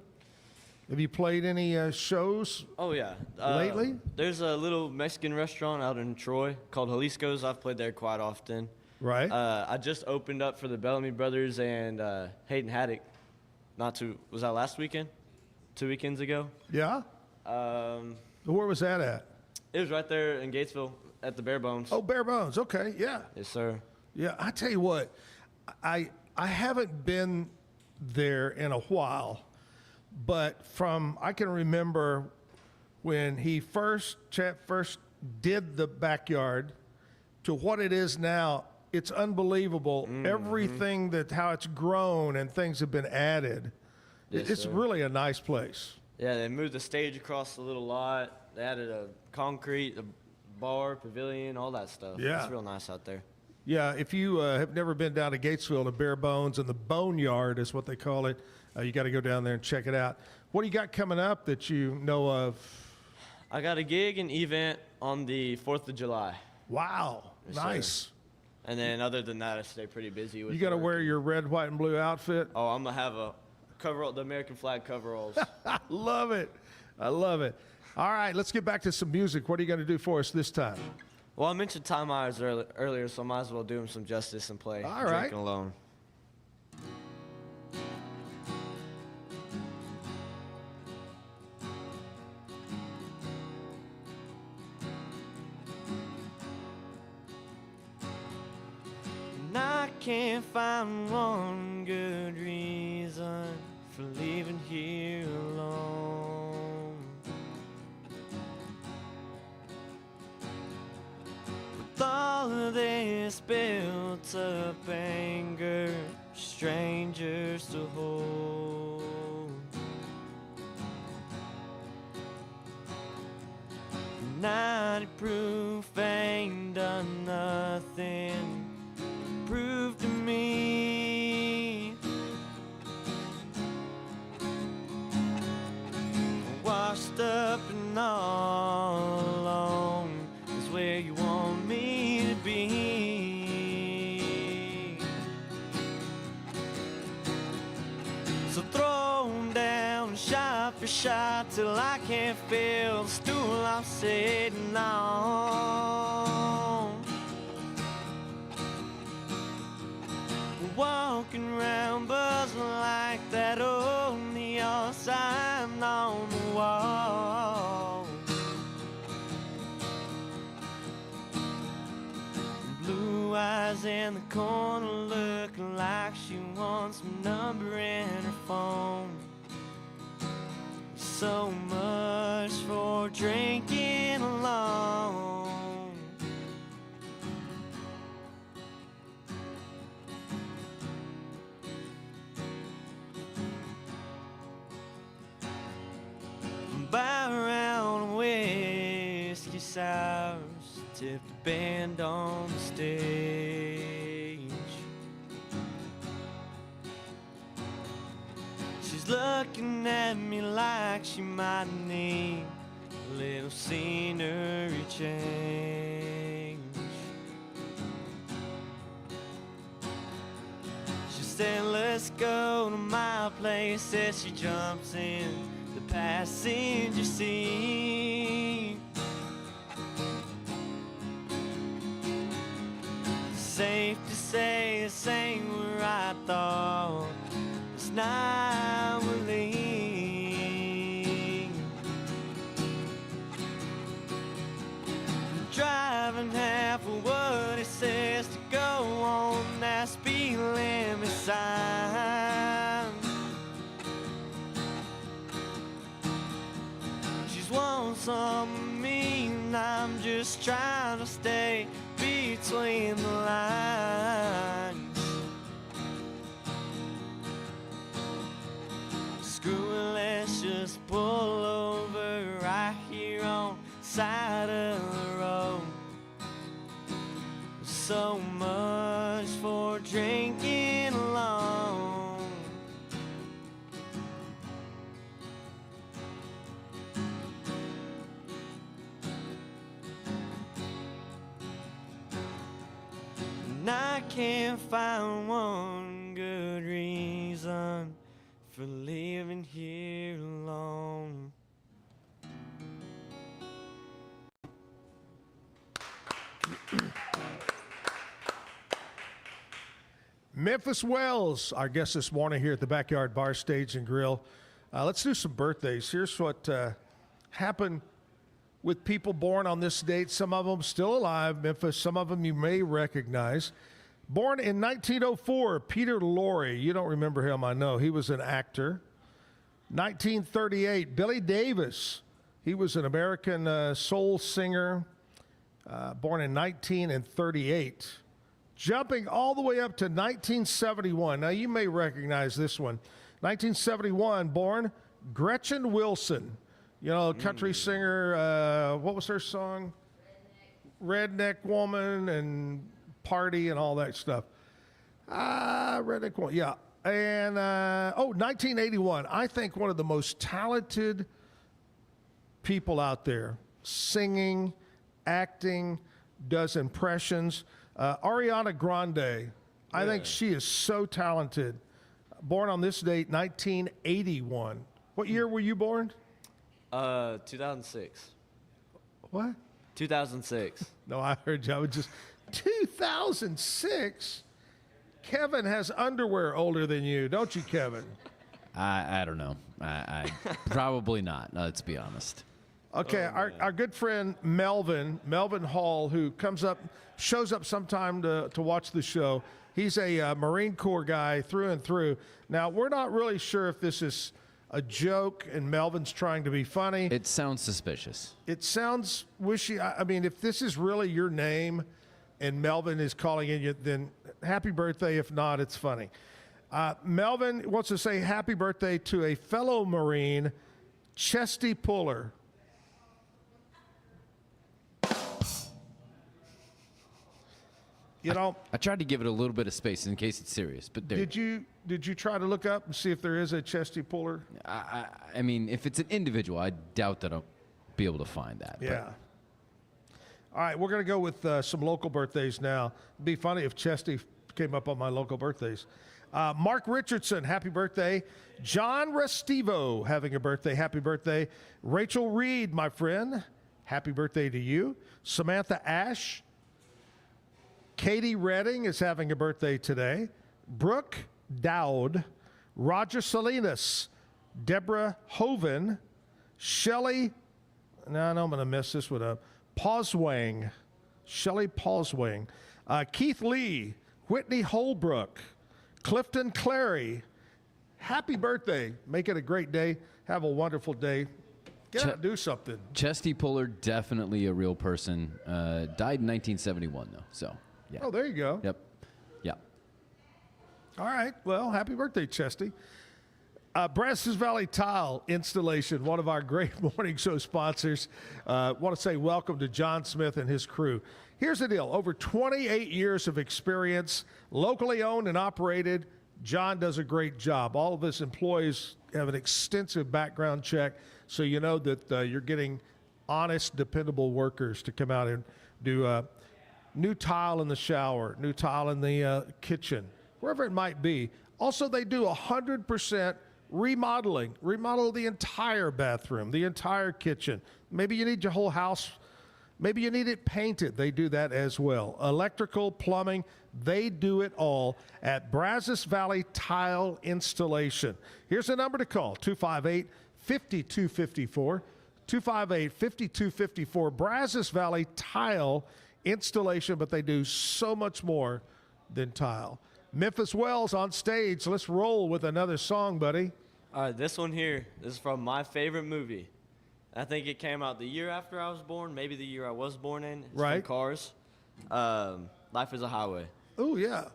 Have you played any shows? Oh, yeah. Lately? There's a little Mexican restaurant out in Troy called Jalisco's. I've played there quite often. Right. I just opened up for the Bellamy Brothers and Hayden Haddock. Was that last weekend? 2 weekends ago? Yeah? Where was that at? It was right there in Gatesville at the Bare Bones. Oh, Bare Bones. Okay, yeah. Yes, sir. Yeah, I tell you what, I haven't been there in a while, but I can remember when Chat first did the Backyard to what it is now. It's unbelievable. Mm-hmm. Everything how it's grown and things have been added. Yes, it's sir. really a nice place. Yeah, they moved the stage across the little lot. They added a concrete, a bar, pavilion, all that stuff. Yeah. It's real nice out there. Yeah, if you have never been down to Gatesville to Bare Bones, and the Boneyard is what they call it, you got to go down there and check it out. What do you got coming up that you know of? I got a gig and event on the 4th of July. Wow, Yes, nice. sir. And then other than that, I stay pretty busy with You got to work. wear your red, white, and blue outfit? Oh, I'm going to have the American flag coveralls. I love it. I love it. All right, let's get back to some music. What are you going to do for us this time? Well, I mentioned Ty Myers earlier, so I might as well do him some justice and play All right. Drinking Alone. And I can't find one good reason for leaving here alone. With all of this built up anger, strangers to hold. 90 proof ain't done nothing. Prove to me. Washed up and all alone is where you want me to be. So throw 'em down shot for shot till I can't feel the stool I'm sitting on. Walking around buzzing like that old neon sign on the wall. Blue eyes in the corner looking like she wants my number in her phone. So much for drinking alone. Buy around whiskey sours, tip the band on the stage. She's looking at me like she might need a little scenery change. She said, let's go to my place as she jumps in the passenger seat. Safe to say this ain't where I thought this night would lead. Driving half of what it says to go on that speed limit sign. She's want some of me, and I'm just trying to stay between the lines. Screw it, let's just pull over right here on the side of the road. So much for drinking alone. And I can't find one good reason for living here alone. Memphis Wells, our guest this morning here at the Backyard Bar, Stage and Grill. Let's do some birthdays. Here's what happened with people born on this date. Some of them still alive, Memphis. Some of them you may recognize. Born in 1904, Peter Lorre. You don't remember him, I know. He was an actor. 1938, Billy Davis. He was an American soul singer, born in 1938. Jumping all the way up to 1971. Now, you may recognize this one. 1971, born Gretchen Wilson. You know, country singer. What was her song? Redneck Woman and Party and all that stuff. Redneck Woman, yeah. And, 1981. I think one of the most talented people out there. Singing, acting, does impressions. Ariana Grande, I think she is so talented. Born on this date, 1981. What year were you born? 2006. What? 2006. No, I heard you. I was just 2006. Kevin has underwear older than you, don't you, Kevin? I don't know. I probably not. Let's be honest. Okay, our good friend Melvin Hall, who shows up sometime to watch the show. He's a Marine Corps guy through and through. Now, we're not really sure if this is a joke and Melvin's trying to be funny. It sounds suspicious. It sounds wishy. I mean, if this is really your name and Melvin is calling in you, then happy birthday. If not, it's funny. Melvin wants to say happy birthday to a fellow Marine, Chesty Puller. You know, I tried to give it a little bit of space in case it's serious, but there. Did you try to look up and see if there is a Chesty Puller? I mean, if it's an individual, I doubt that I'll be able to find that. Yeah. All right, we're going to go with some local birthdays now. It'd be funny if Chesty came up on my local birthdays. Mark Richardson, happy birthday. John Restivo having a birthday, happy birthday. Rachel Reed, my friend, happy birthday to you. Samantha Ash. Katie Redding is having a birthday today. Brooke Dowd, Roger Salinas, Deborah Hoven, Shelley, no, I'm going to mess this one up, Pauswang, Shelley Pauswang, Keith Lee, Whitney Holbrook, Clifton Clary. Happy birthday. Make it a great day. Have a wonderful day. Get out and do something. Chesty Puller, definitely a real person. Died in 1971, though, so. Yeah. Oh, there you go. Yep. Yeah. All right. Well, happy birthday, Chesty. Brazos Valley Tile Installation, one of our great morning show sponsors. Want to say welcome to John Smith and his crew. Here's the deal. Over 28 years of experience, locally owned and operated. John does a great job. All of his employees have an extensive background check, so you know that you're getting honest, dependable workers to come out and do new tile in the shower, new tile in the kitchen, wherever it might be. Also, they do 100% remodeling. Remodel the entire bathroom, the entire kitchen. Maybe you need your whole house. Maybe you need it painted. They do that as well. Electrical, plumbing, they do it all at Brazos Valley Tile Installation. Here's the number to call, 258-5254, 258-5254, Brazos Valley Tile Installation, but they do so much more than tile. Memphis Wells on stage. Let's roll with another song, buddy. All right, this one here is from my favorite movie. I think it came out the year after I was born, maybe the year I was born in. It's Right. from Cars. Life is a Highway. Oh, yeah.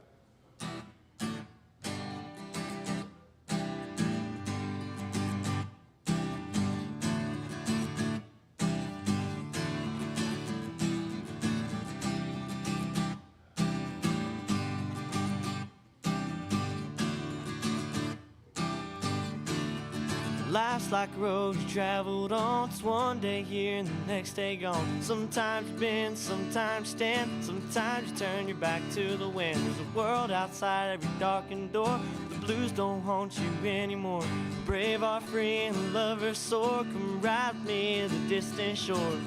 Life's like a road you traveled on. It's one day here and the next day gone. Sometimes you bend, sometimes you stand, sometimes you turn your back to the wind. There's a world outside every darkened door. The blues don't haunt you anymore. The brave are free and the lovers soar. Come ride with me to the distant shore.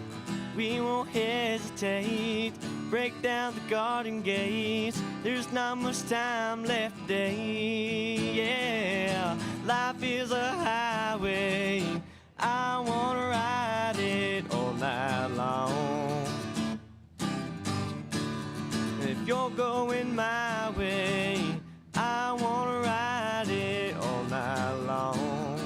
We won't hesitate, break down the garden gates. There's not much time left today, yeah. Life is a highway, I wanna ride it all night long. If you're going my way, I wanna ride it all night long.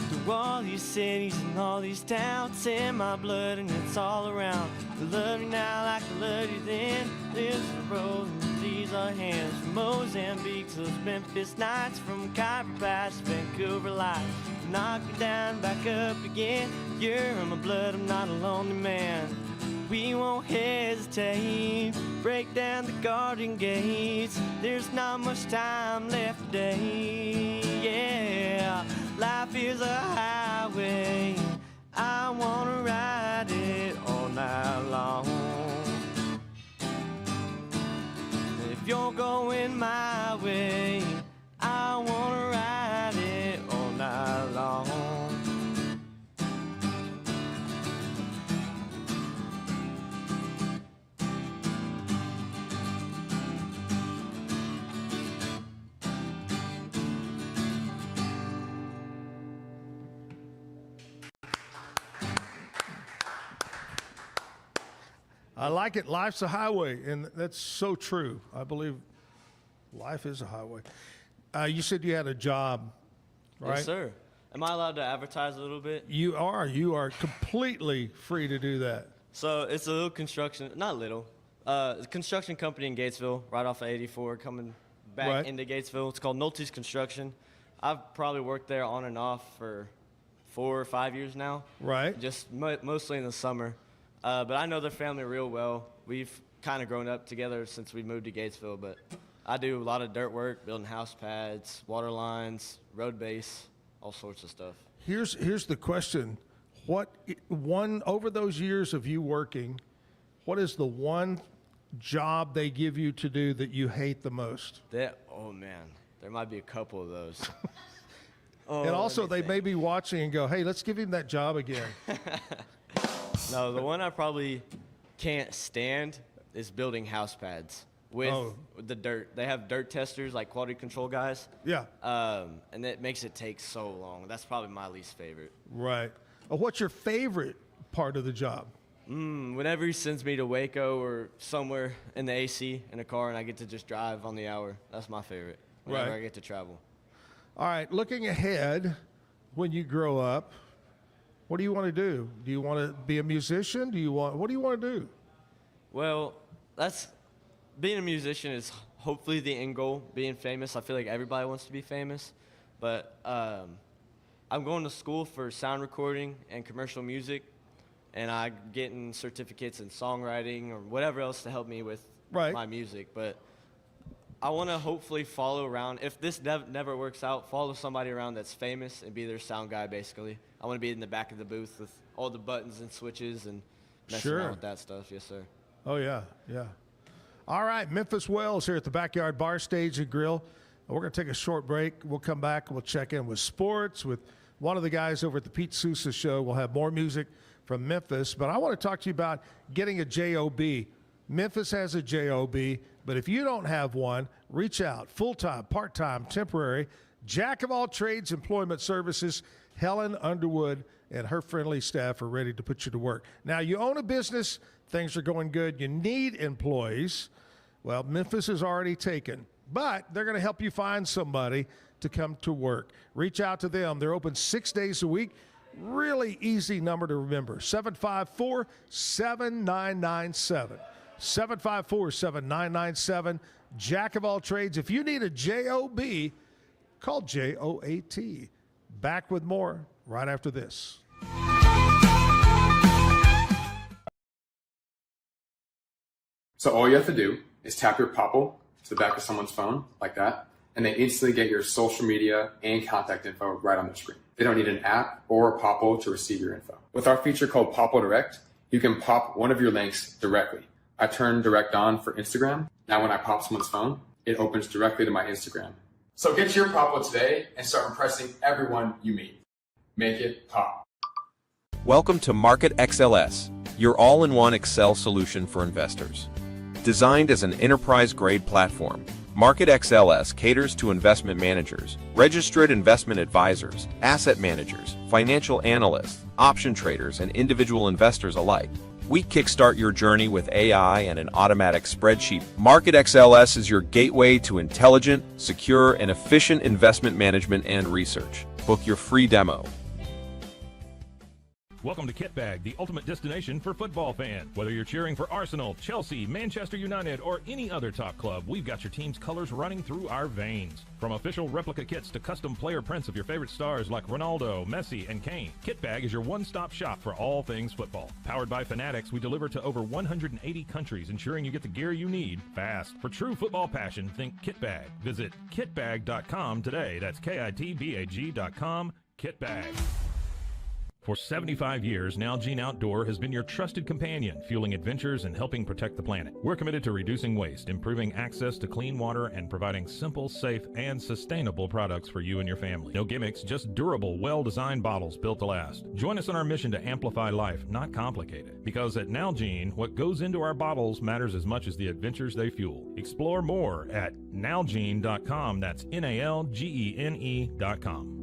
Through all these cities and all these towns, it's in my blood and it's all around. I love you now like I loved you then. This is the road and these are hands. From Mozambique to those Memphis nights, from Cairo past Vancouver lights. Knock me down, back up again. You're in my blood, I'm not a lonely man. We won't hesitate, break down the garden gates. There's not much time left today, yeah. Life is a highway, I wanna ride it all night long. If you're going my way, I wanna ride it all night long. I like it. Life's a highway, and that's so true. I believe life is a highway. You said you had a job, right? Yes, sir. Am I allowed to advertise a little bit? You are. You are completely free to do that. So it's a little construction, not little, construction company in Gatesville, right off of 84, coming back into Gatesville. It's called Nolte's Construction. I've probably worked there on and off for 4 or 5 years now. Right. Just mostly in the summer. But I know their family real well. We've kind of grown up together since we moved to Gatesville, but I do a lot of dirt work, building house pads, water lines, road base, all sorts of stuff. Here's the question. Over those years of you working, what is the one job they give you to do that you hate the most? Oh, man. There might be a couple of those. And also, they may be watching and go, hey, let's give him that job again. No, the one I probably can't stand is building house pads with the dirt. They have dirt testers, like quality control guys. Yeah. And that makes it take so long. That's probably my least favorite. Right. What's your favorite part of the job? Whenever he sends me to Waco or somewhere in the AC in a car and I get to just drive on the hour, that's my favorite. Whenever I get to travel. All right, looking ahead, when you grow up, what do you want to do? Do you want to be a musician? What do you want to do? Well, being a musician is hopefully the end goal, being famous. I feel like everybody wants to be famous. But I'm going to school for sound recording and commercial music, and I'm getting certificates in songwriting or whatever else to help me with my music. But I want to hopefully follow around. If this never works out, follow somebody around that's famous and be their sound guy, basically. I want to be in the back of the booth with all the buttons and switches and messing around with that stuff. Yes, sir. Oh, yeah, yeah. All right, Memphis Wells here at the Backyard Bar, Stage and Grill. We're going to take a short break. We'll come back and we'll check in with sports, with one of the guys over at the Pete Sousa Show. We'll have more music from Memphis. But I want to talk to you about getting a JOB. Memphis has a JOB, but if you don't have one, reach out. Full-time, part-time, temporary, jack of all trades, employment services. Helen Underwood and her friendly staff are ready to put you to work. Now, you own a business. Things are going good. You need employees. Well, Memphis is already taken, but they're going to help you find somebody to come to work. Reach out to them. They're open 6 days a week. Really easy number to remember, 754-7997. 754-7997. Jack of all trades. If you need a J-O-B, call J-O-A-T. Back with more right after this. So all you have to do is tap your Popple to the back of someone's phone like that, and they instantly get your social media and contact info right on their screen. They don't need an app or a Popple to receive your info. With our feature called Popple Direct, you can pop one of your links directly. I turn Direct on for Instagram. Now when I pop someone's phone, it opens directly to my Instagram. So get your Popple today and start impressing everyone you meet. Make it pop. Welcome to Market XLS, your all-in-one Excel solution for investors. Designed as an enterprise-grade platform, Market XLS caters to investment managers, registered investment advisors, asset managers, financial analysts, option traders, and individual investors alike. We kickstart your journey with AI and an automatic spreadsheet. Market XLS is your gateway to intelligent, secure, and efficient investment management and research. Book your free demo. Welcome to Kitbag, the ultimate destination for football fans. Whether you're cheering for Arsenal, Chelsea, Manchester United, or any other top club, we've got your team's colors running through our veins. From official replica kits to custom player prints of your favorite stars like Ronaldo, Messi, and Kane, Kitbag is your one-stop shop for all things football. Powered by Fanatics, we deliver to over 180 countries, ensuring you get the gear you need fast. For true football passion, think Kitbag. Visit kitbag.com today. That's kitbag.com. Kitbag. For 75 years, Nalgene Outdoor has been your trusted companion, fueling adventures and helping protect the planet. We're committed to reducing waste, improving access to clean water, and providing simple, safe, and sustainable products for you and your family. No gimmicks, just durable, well-designed bottles built to last. Join us on our mission to amplify life, not complicate it. Because at Nalgene, what goes into our bottles matters as much as the adventures they fuel. Explore more at nalgene.com. That's NALGENE.com.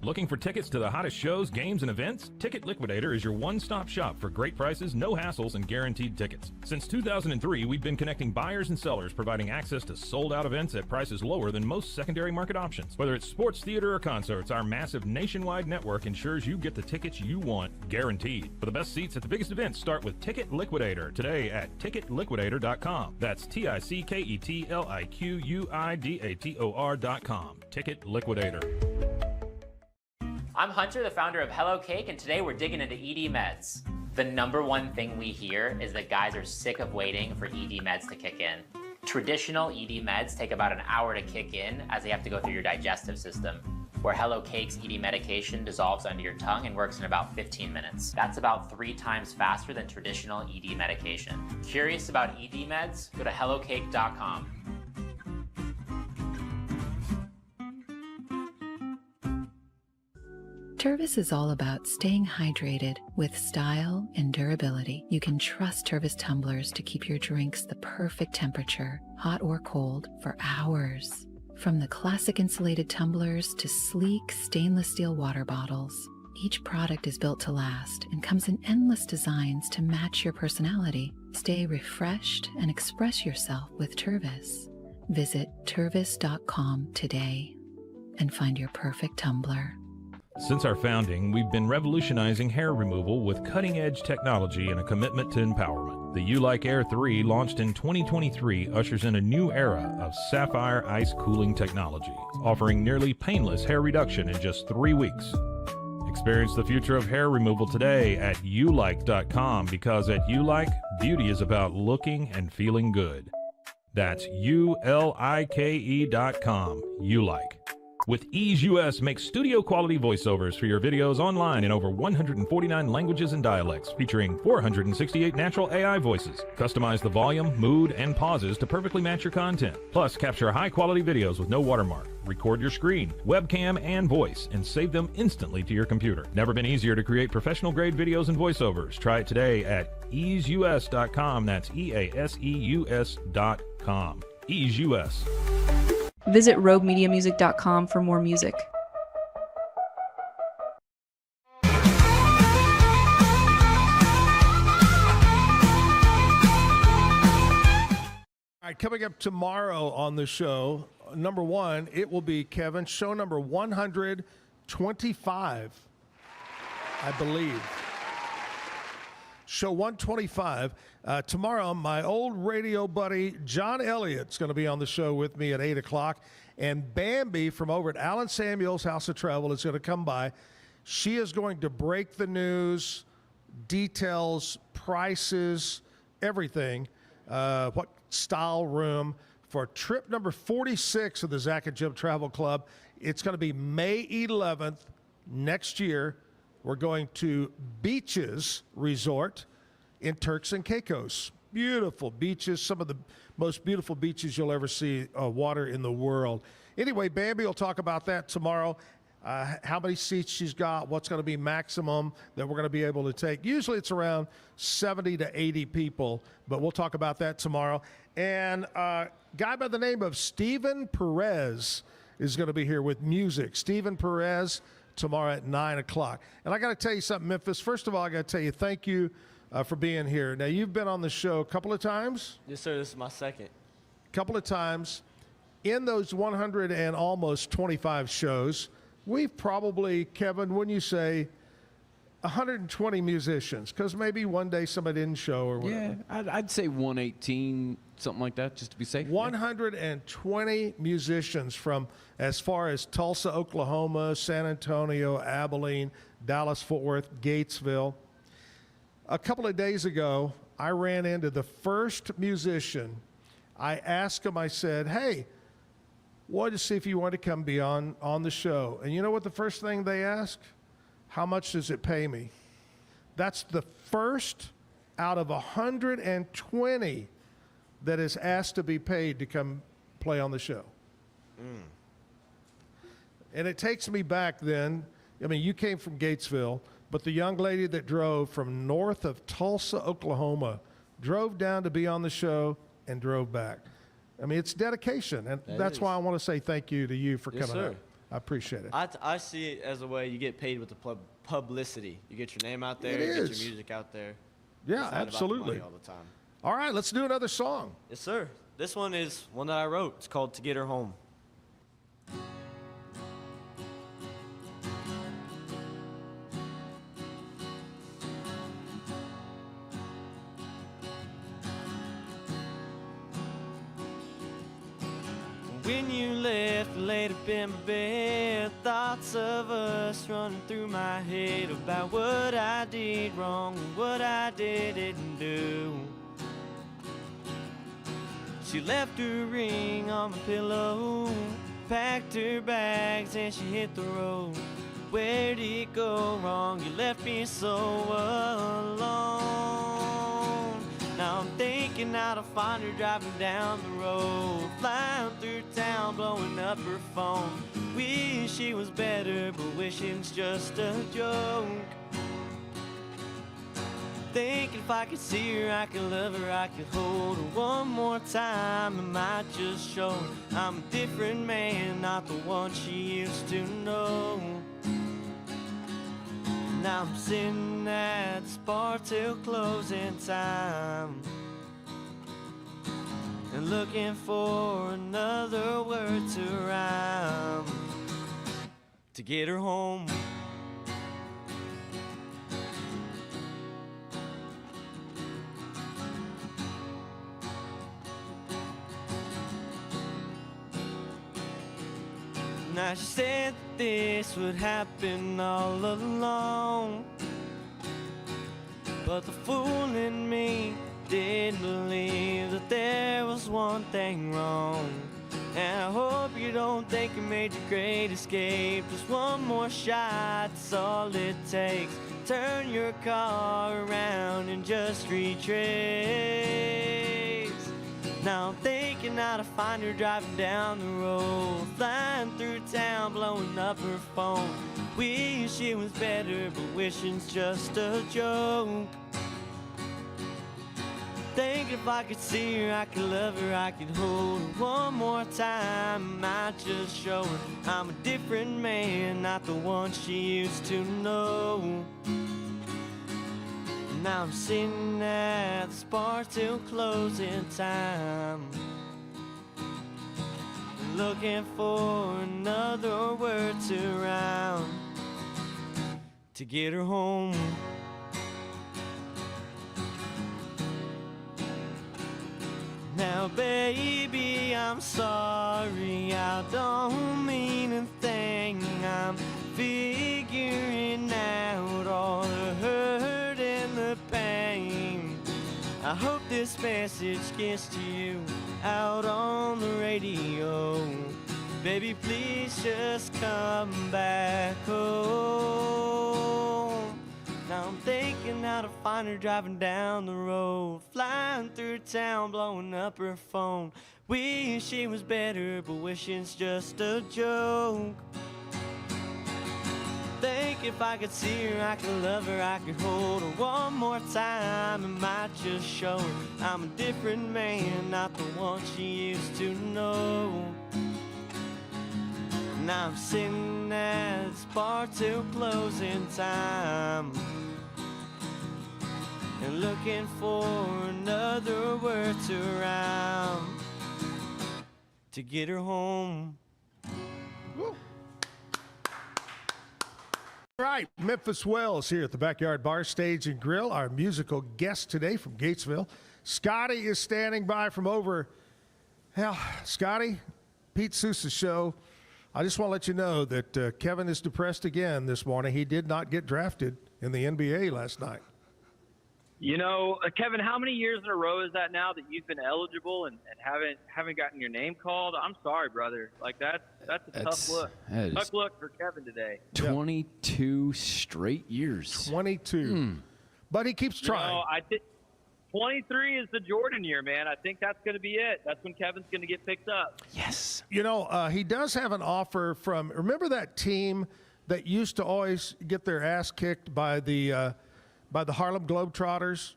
Looking for tickets to the hottest shows, games, and events? Ticket Liquidator is your one-stop shop for great prices, no hassles, and guaranteed tickets. Since 2003, we've been connecting buyers and sellers, providing access to sold-out events at prices lower than most secondary market options. Whether it's sports, theater, or concerts, our massive nationwide network ensures you get the tickets you want, guaranteed. For the best seats at the biggest events, start with Ticket Liquidator today at ticketliquidator.com. That's TICKETLIQUIDATOR.com. Ticket Liquidator. I'm Hunter, the founder of Hello Cake, and today we're digging into ED meds. The #1 thing we hear is that guys are sick of waiting for ED meds to kick in. Traditional ED meds take about an hour to kick in as they have to go through your digestive system, where Hello Cake's ED medication dissolves under your tongue and works in about 15 minutes. That's about 3 times faster than traditional ED medication. Curious about ED meds? Go to hellocake.com. Tervis is all about staying hydrated with style and durability. You can trust Tervis tumblers to keep your drinks the perfect temperature, hot or cold, for hours. From the classic insulated tumblers to sleek stainless steel water bottles, each product is built to last and comes in endless designs to match your personality. Stay refreshed and express yourself with Tervis. Visit tervis.com today and find your perfect tumbler. Since our founding, we've been revolutionizing hair removal with cutting-edge technology and a commitment to empowerment. The U-Like Air 3, launched in 2023, ushers in a new era of sapphire ice cooling technology, offering nearly painless hair reduction in just 3 weeks. Experience the future of hair removal today at ulike.com, because at U-Like, beauty is about looking and feeling good. That's ulike.com. U-Like. With Ease US, make studio-quality voiceovers for your videos online in over 149 languages and dialects, featuring 468 natural AI voices. Customize the volume, mood, and pauses to perfectly match your content. Plus, capture high-quality videos with no watermark. Record your screen, webcam, and voice, and save them instantly to your computer. Never been easier to create professional-grade videos and voiceovers. Try it today at easeus.com. That's EASEUS.com. Ease US. Visit roguemediamusic.com for more music. All right, coming up tomorrow on the show, number one, it will be, Kevin, show number 125, I believe. Show 125. Tomorrow, my old radio buddy, John Elliott's going to be on the show with me at 8 o'clock. And Bambi from over at Alan Samuel's House of Travel is going to come by. She is going to break the news, details, prices, everything. What style room for trip number 46 of the Zack and Jim Travel Club. It's going to be May 11th next year. We're going to Beaches Resort in Turks and Caicos. Beautiful beaches, some of the most beautiful beaches you'll ever see, water in the world. Anyway, Bambi will talk about that tomorrow. How many seats she's got, what's going to be maximum that we're going to be able to take. Usually it's around 70 to 80 people, but we'll talk about that tomorrow. And a guy by the name of Stephen Perez is going to be here with music. Stephen Perez tomorrow at 9 o'clock. And I got to tell you something, Memphis. First of all, I got to tell you thank you for being here. Now, you've been on the show a couple of times. Yes, sir. This is my second. Couple of times. In those 100 and almost 25 shows, we've probably, Kevin, wouldn't you say, 120 musicians? Because maybe one day somebody didn't show or whatever. Yeah, I'd say 118, something like that, just to be safe. 120 musicians from as far as Tulsa, Oklahoma, San Antonio, Abilene, Dallas, Fort Worth, Gatesville. A couple of days ago, I ran into the first musician. I asked him, I said, hey, wanted to see if you want to come be on the show. And you know what the first thing they asked? How much does it pay me? That's the first out of 120 that is asked to be paid to come play on the show. And it takes me back then. I mean, you came from Gatesville, but the young lady that drove from north of Tulsa, Oklahoma, drove down to be on the show and drove back. I mean, it's dedication, and that's why I want to say thank you to you for coming out. I appreciate it. I see it as a way you get paid with the publicity. You get your name out there, you get your music out there. Yeah, It's not about the absolutely. money all the time. All right, let's do another song. Yes, sir. This one is one that I wrote. It's called To Get Her Home. When you left, laid up in my bed, thoughts of us running through my head about what I did wrong and what I didn't do. She left her ring on my pillow, packed her bags and she hit the road. Where did it go wrong? You left me so alone. Now I'm thinking how to find her driving down the road, flying through town, blowing up her phone. Wish she was better, but wishing's just a joke. Thinking if I could see her, I could love her, I could hold her one more time. It might just show her I'm a different man, not the one she used to know. Now I'm sitting at the bar till closing time and looking for another word to rhyme to get her home. Now she said that this would happen all along, but the fool in me didn't believe that there was one thing wrong. And I hope you don't think you made your great escape. Just one more shot, that's all it takes. Turn your car around and just retrace. Now I'm thinking how to find her driving down the road, flying through town, blowing up her phone. Wish she was better, but wishing's just a joke. Thinking if I could see her, I could love her, I could hold her one more time. Might just show her I'm a different man, not the one she used to know. Now I'm sitting at the bar till closing time looking for another word to round to get her home. Now, baby, I'm sorry, I don't mean a thing. I'm figuring out all the hurt and the pain. I hope this message gets to you out on the radio. Baby, please just come back home. Now I'm thinking how to find her driving down the road, flying through town, blowing up her phone. Wish she was better, but wishing's just a joke. Think if I could see her, I could love her, I could hold her one more time. It might just show her I'm a different man, not the one she used to know. Now I'm sitting at this bar till closing time and looking for another word to rhyme to get her home. Woo. All right, Memphis Wells here at the Backyard Bar, Stage and Grill. Our musical guest today from Gatesville. Scotty is standing by from over. Hell, Scotty, Pete Sousa's show. I just want to let you know that Kevin is depressed again this morning. He did not get drafted in the NBA last night. You know, Kevin, how many years in a row is that now that you've been eligible and haven't gotten your name called? I'm sorry, brother. Like that's a tough look. Tough look for Kevin today. 22 straight years. 22. But he keeps trying. You know, I think 23 is the Jordan year, man. I think that's going to be it. That's when Kevin's going to get picked up. Yes. You know, he does have an offer from, remember that team that used to always get their ass kicked by the Harlem Globetrotters,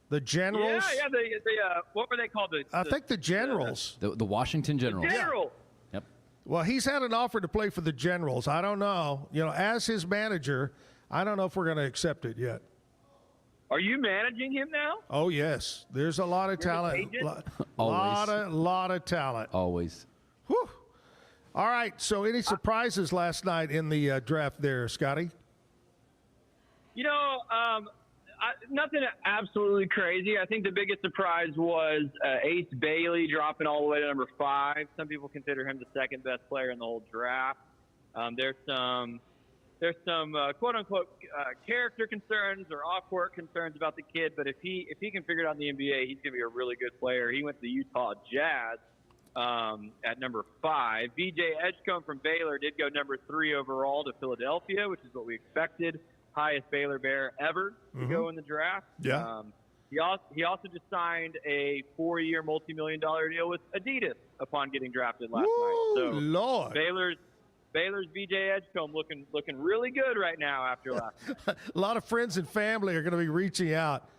the Generals? Yeah, the what were they called? I think the Generals. The Washington Generals. The Generals. Yep. Well, he's had an offer to play for the Generals. I don't know. You know, as his manager, I don't know if we're going to accept it yet. Are you managing him now? Oh, yes. There's a lot of talent. Lot of talent. Always. Whew. All right. So any surprises last night in the draft there, Scotty? You know, nothing absolutely crazy. I think the biggest surprise was Ace Bailey dropping all the way to number 5. Some people consider him the second best player in the whole draft. There's some quote unquote character concerns or off-court concerns about the kid, but if he can figure it out in the NBA, he's going to be a really good player. He went to the Utah Jazz at number 5. VJ Edgecombe from Baylor did go number 3 overall to Philadelphia, which is what we expected. Highest Baylor Bear ever to go in the draft. Yeah. He also just signed a 4-year multi-million-dollar deal with Adidas upon getting drafted last night. So Lord. Baylor's VJ Edgecombe looking really good right now after last night. A lot of friends and family are going to be reaching out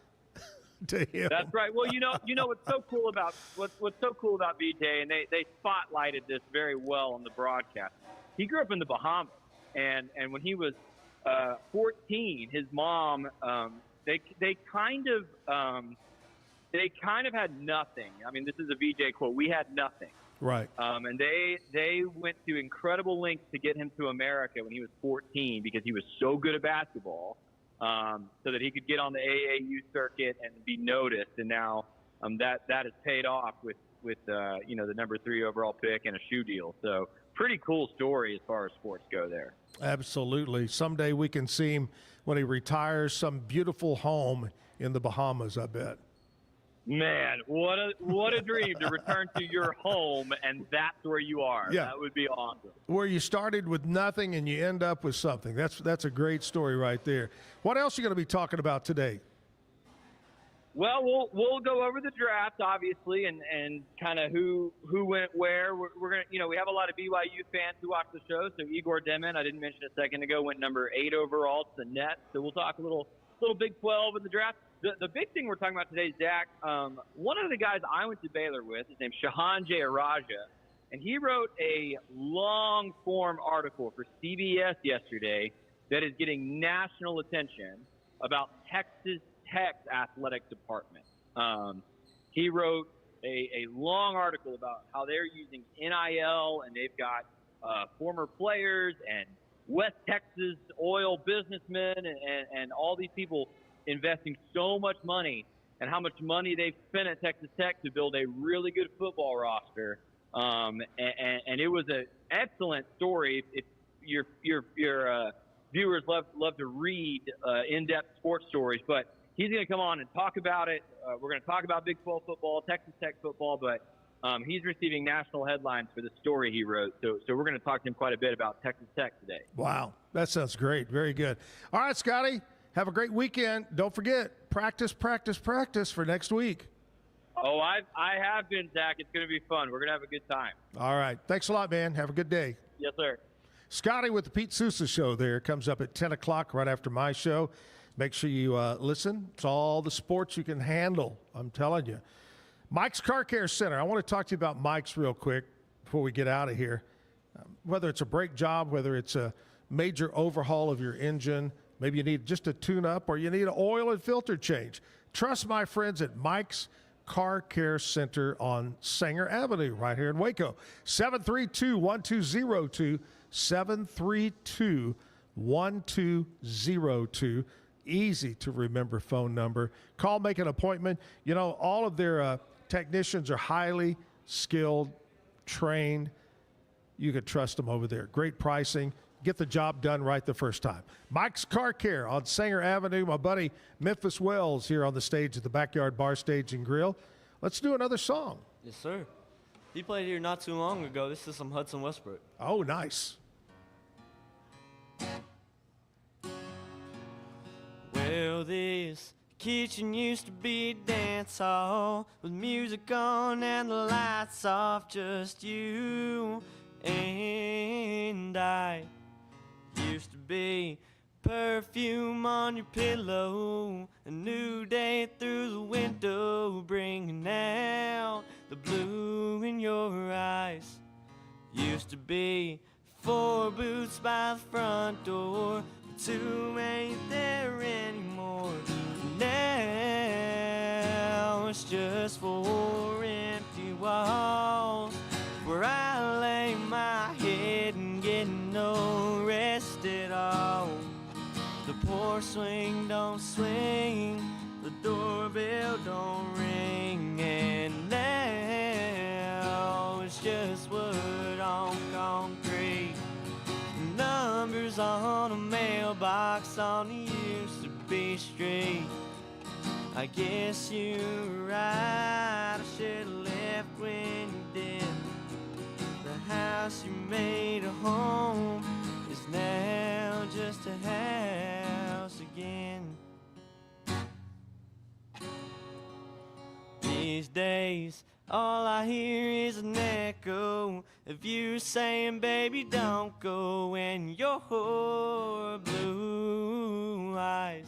to him. That's right. Well, you know what's so cool about VJ, and they spotlighted this very well on the broadcast. He grew up in the Bahamas, and when he was 14, his mom, they kind of had nothing. I mean, this is a VJ quote. We had nothing. Right. And they went to incredible lengths to get him to America when he was 14 because he was so good at basketball, so that he could get on the AAU circuit and be noticed. And now that has paid off with the number 3 overall pick and a shoe deal. So pretty cool story as far as sports go there. Absolutely. Someday we can see him when he retires, some beautiful home in the Bahamas, I bet. Man, what a dream to return to your home, and that's where you are. Yeah. That would be awesome. Where you started with nothing and you end up with something. That's a great story right there. What else are you going to be talking about today? Well, we'll go over the draft, obviously, and kind of who went where. We're gonna, we have a lot of BYU fans who watch the show. So Igor Demin, I didn't mention a second ago, went number 8 overall to the Nets. So we'll talk a little Big 12 in the draft. The big thing we're talking about today, Zach, one of the guys I went to Baylor with, his name's Shahan Jayaraja, and he wrote a long-form article for CBS yesterday that is getting national attention about Texas Tech's athletic department. He wrote a long article about how they're using NIL, and they've got former players and West Texas oil businessmen and all these people investing so much money, and how much money they've spent at Texas Tech to build a really good football roster. And it was an excellent story. If your viewers love to read in-depth sports stories, but he's going to come on and talk about it. We're going to talk about Big 12 football, Texas Tech football, but he's receiving national headlines for the story he wrote. So we're going to talk to him quite a bit about Texas Tech today. Wow, that sounds great. Very good. All right, Scotty, have a great weekend. Don't forget, practice for next week. Oh, I have been, Zach. It's going to be fun. We're going to have a good time. All right. Thanks a lot, man. Have a good day. Yes, sir. Scotty with the Pete Sousa Show there comes up at 10 o'clock right after my show. Make sure you listen. It's all the sports you can handle, I'm telling you. Mike's Car Care Center. I want to talk to you about Mike's real quick before we get out of here. Whether it's a brake job, whether it's a major overhaul of your engine, maybe you need just a tune-up or you need an oil and filter change. Trust my friends at Mike's Car Care Center on Sanger Avenue right here in Waco. 732-1202, 732-1202. Easy to remember phone number. Call, make an appointment. You know, all of their technicians are highly skilled, trained. You can trust them over there. Great pricing. Get the job done right the first time. Mike's Car Care on Sanger Avenue. My buddy Memphis Wells here on the stage at the Backyard Bar, Stage and Grill. Let's do another song. Yes, sir. He played here not too long ago. This is some Hudson Westbrook. Oh, nice. Well, this kitchen used to be a dance hall with music on and the lights off, just you and I. Used to be perfume on your pillow, a new day through the window, bringing out the blue in your eyes. Used to be 4 boots by the front door, but 2 ain't there anymore. Now it's just 4 empty walls where I lay my head and get no rest at all. The porch swing don't swing, the doorbell don't ring, and now it's just wood on concrete. Numbers on a mailbox on the used to be street. I guess you were right, I should've left when you did. The house you made a home is now just a house again. These days, all I hear is an echo of you saying, baby, don't go, and your blue eyes.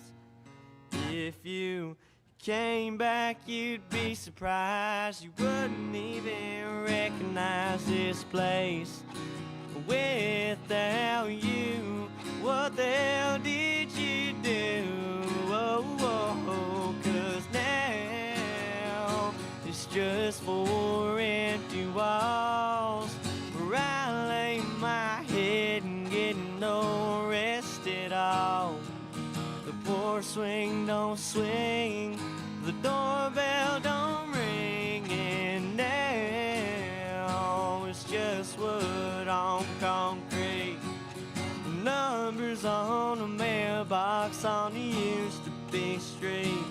If you came back, you'd be surprised. You wouldn't even recognize this place without you. What the hell did you do? Oh, oh, oh, 'cause now it's just 4 empty walls where I lay my head and get no rest at all. The porch swing don't swing, the doorbell don't ring, and now it's just wood on concrete. Numbers on a mailbox on the used to be street.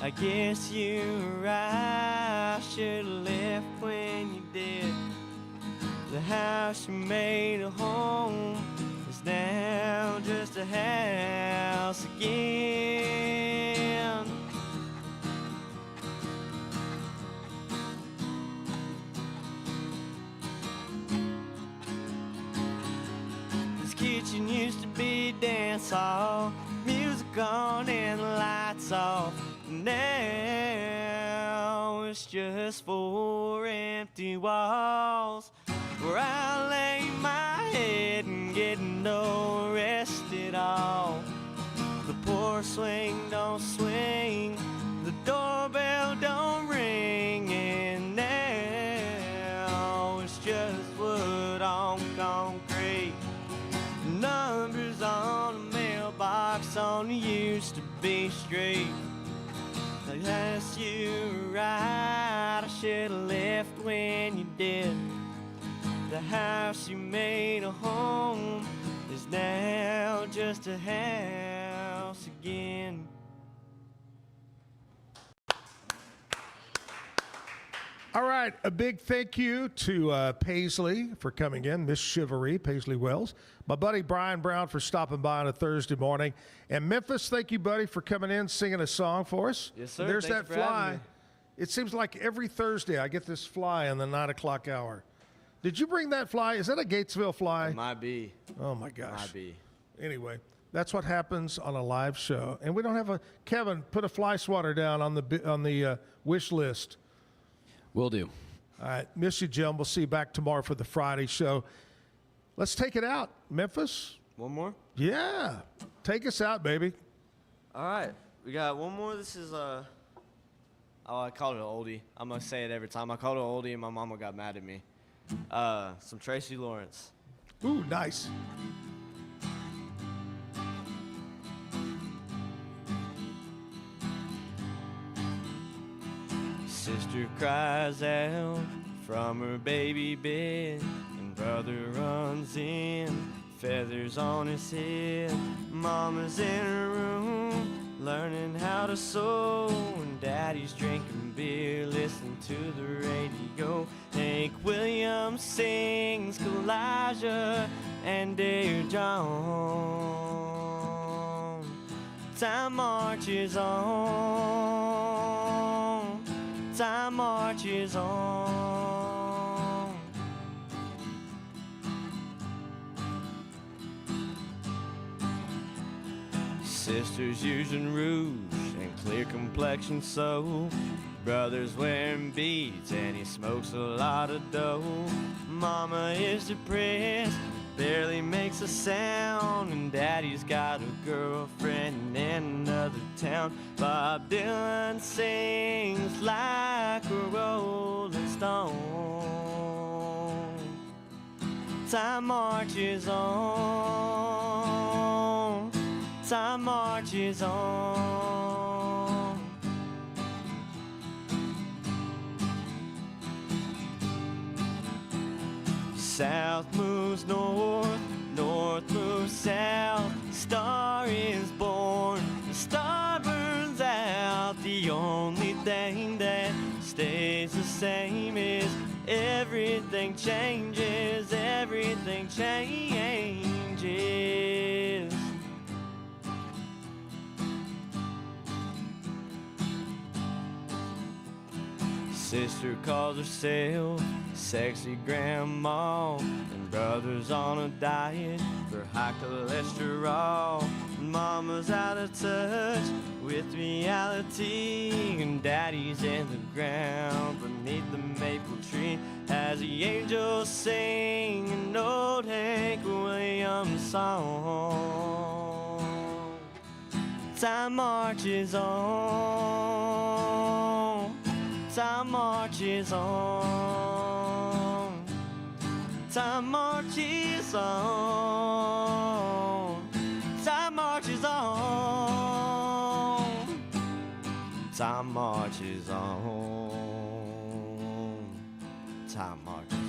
I guess you were right, I should've left when you did. The house you made a home is now just a house again. This kitchen used to be a dance hall, music on and the lights off. Now it's just 4 empty walls where I lay my head and get no rest at all. The porch swing don't swing, the doorbell don't ring. I asked you right, I should have left when you did. The house you made a home is now just a house again. All right, a big thank you to Paisley for coming in, Miss Chivalry, Paisley Wells. My buddy Brian Brown for stopping by on a Thursday morning. And Memphis, thank you, buddy, for coming in, singing a song for us. Yes, sir. There's Thank that you for having fly. me. It seems like every Thursday I get this fly in the 9 o'clock hour. Did you bring that fly? Is that a Gatesville fly? It might be. Oh, my gosh. Might be. Anyway, that's what happens on a live show. And we don't have a – Kevin, put a fly swatter down on the wish list. Will do. All right. Miss you, Jim. We'll see you back tomorrow for the Friday show. Let's take it out. Memphis? One more? Yeah. Take us out, baby. All right. We got one more. This is oh, I called it an oldie. I'm going to say it every time. I called it an oldie and my mama got mad at me. Some Tracy Lawrence. Ooh, nice. Sister cries out from her baby bed, and brother runs in, feathers on his head. Mama's in her room, learning how to sew, and daddy's drinking beer, listening to the radio. Hank Williams sings Kalijah and Dear John. Time marches on. Time marches on. Sisters using rouge and clear complexion soap. Brother's wearing beads and he smokes a lot of dope. Mama is depressed, barely makes a sound, and daddy's got a girlfriend in another town. Bob Dylan sings like a rolling stone. Time marches on. Time marches on. South moves north, north moves south. The star is born, the star burns out. The only thing that stays the same is everything changes, everything changes. Sister calls herself sexy grandma, and brother's on a diet for high cholesterol. And mama's out of touch with reality, and daddy's in the ground beneath the maple tree as the angels sing an old Hank Williams song. Time marches on. Time marches on. Time marches on. Time marches on. Time marches on. Time marches on.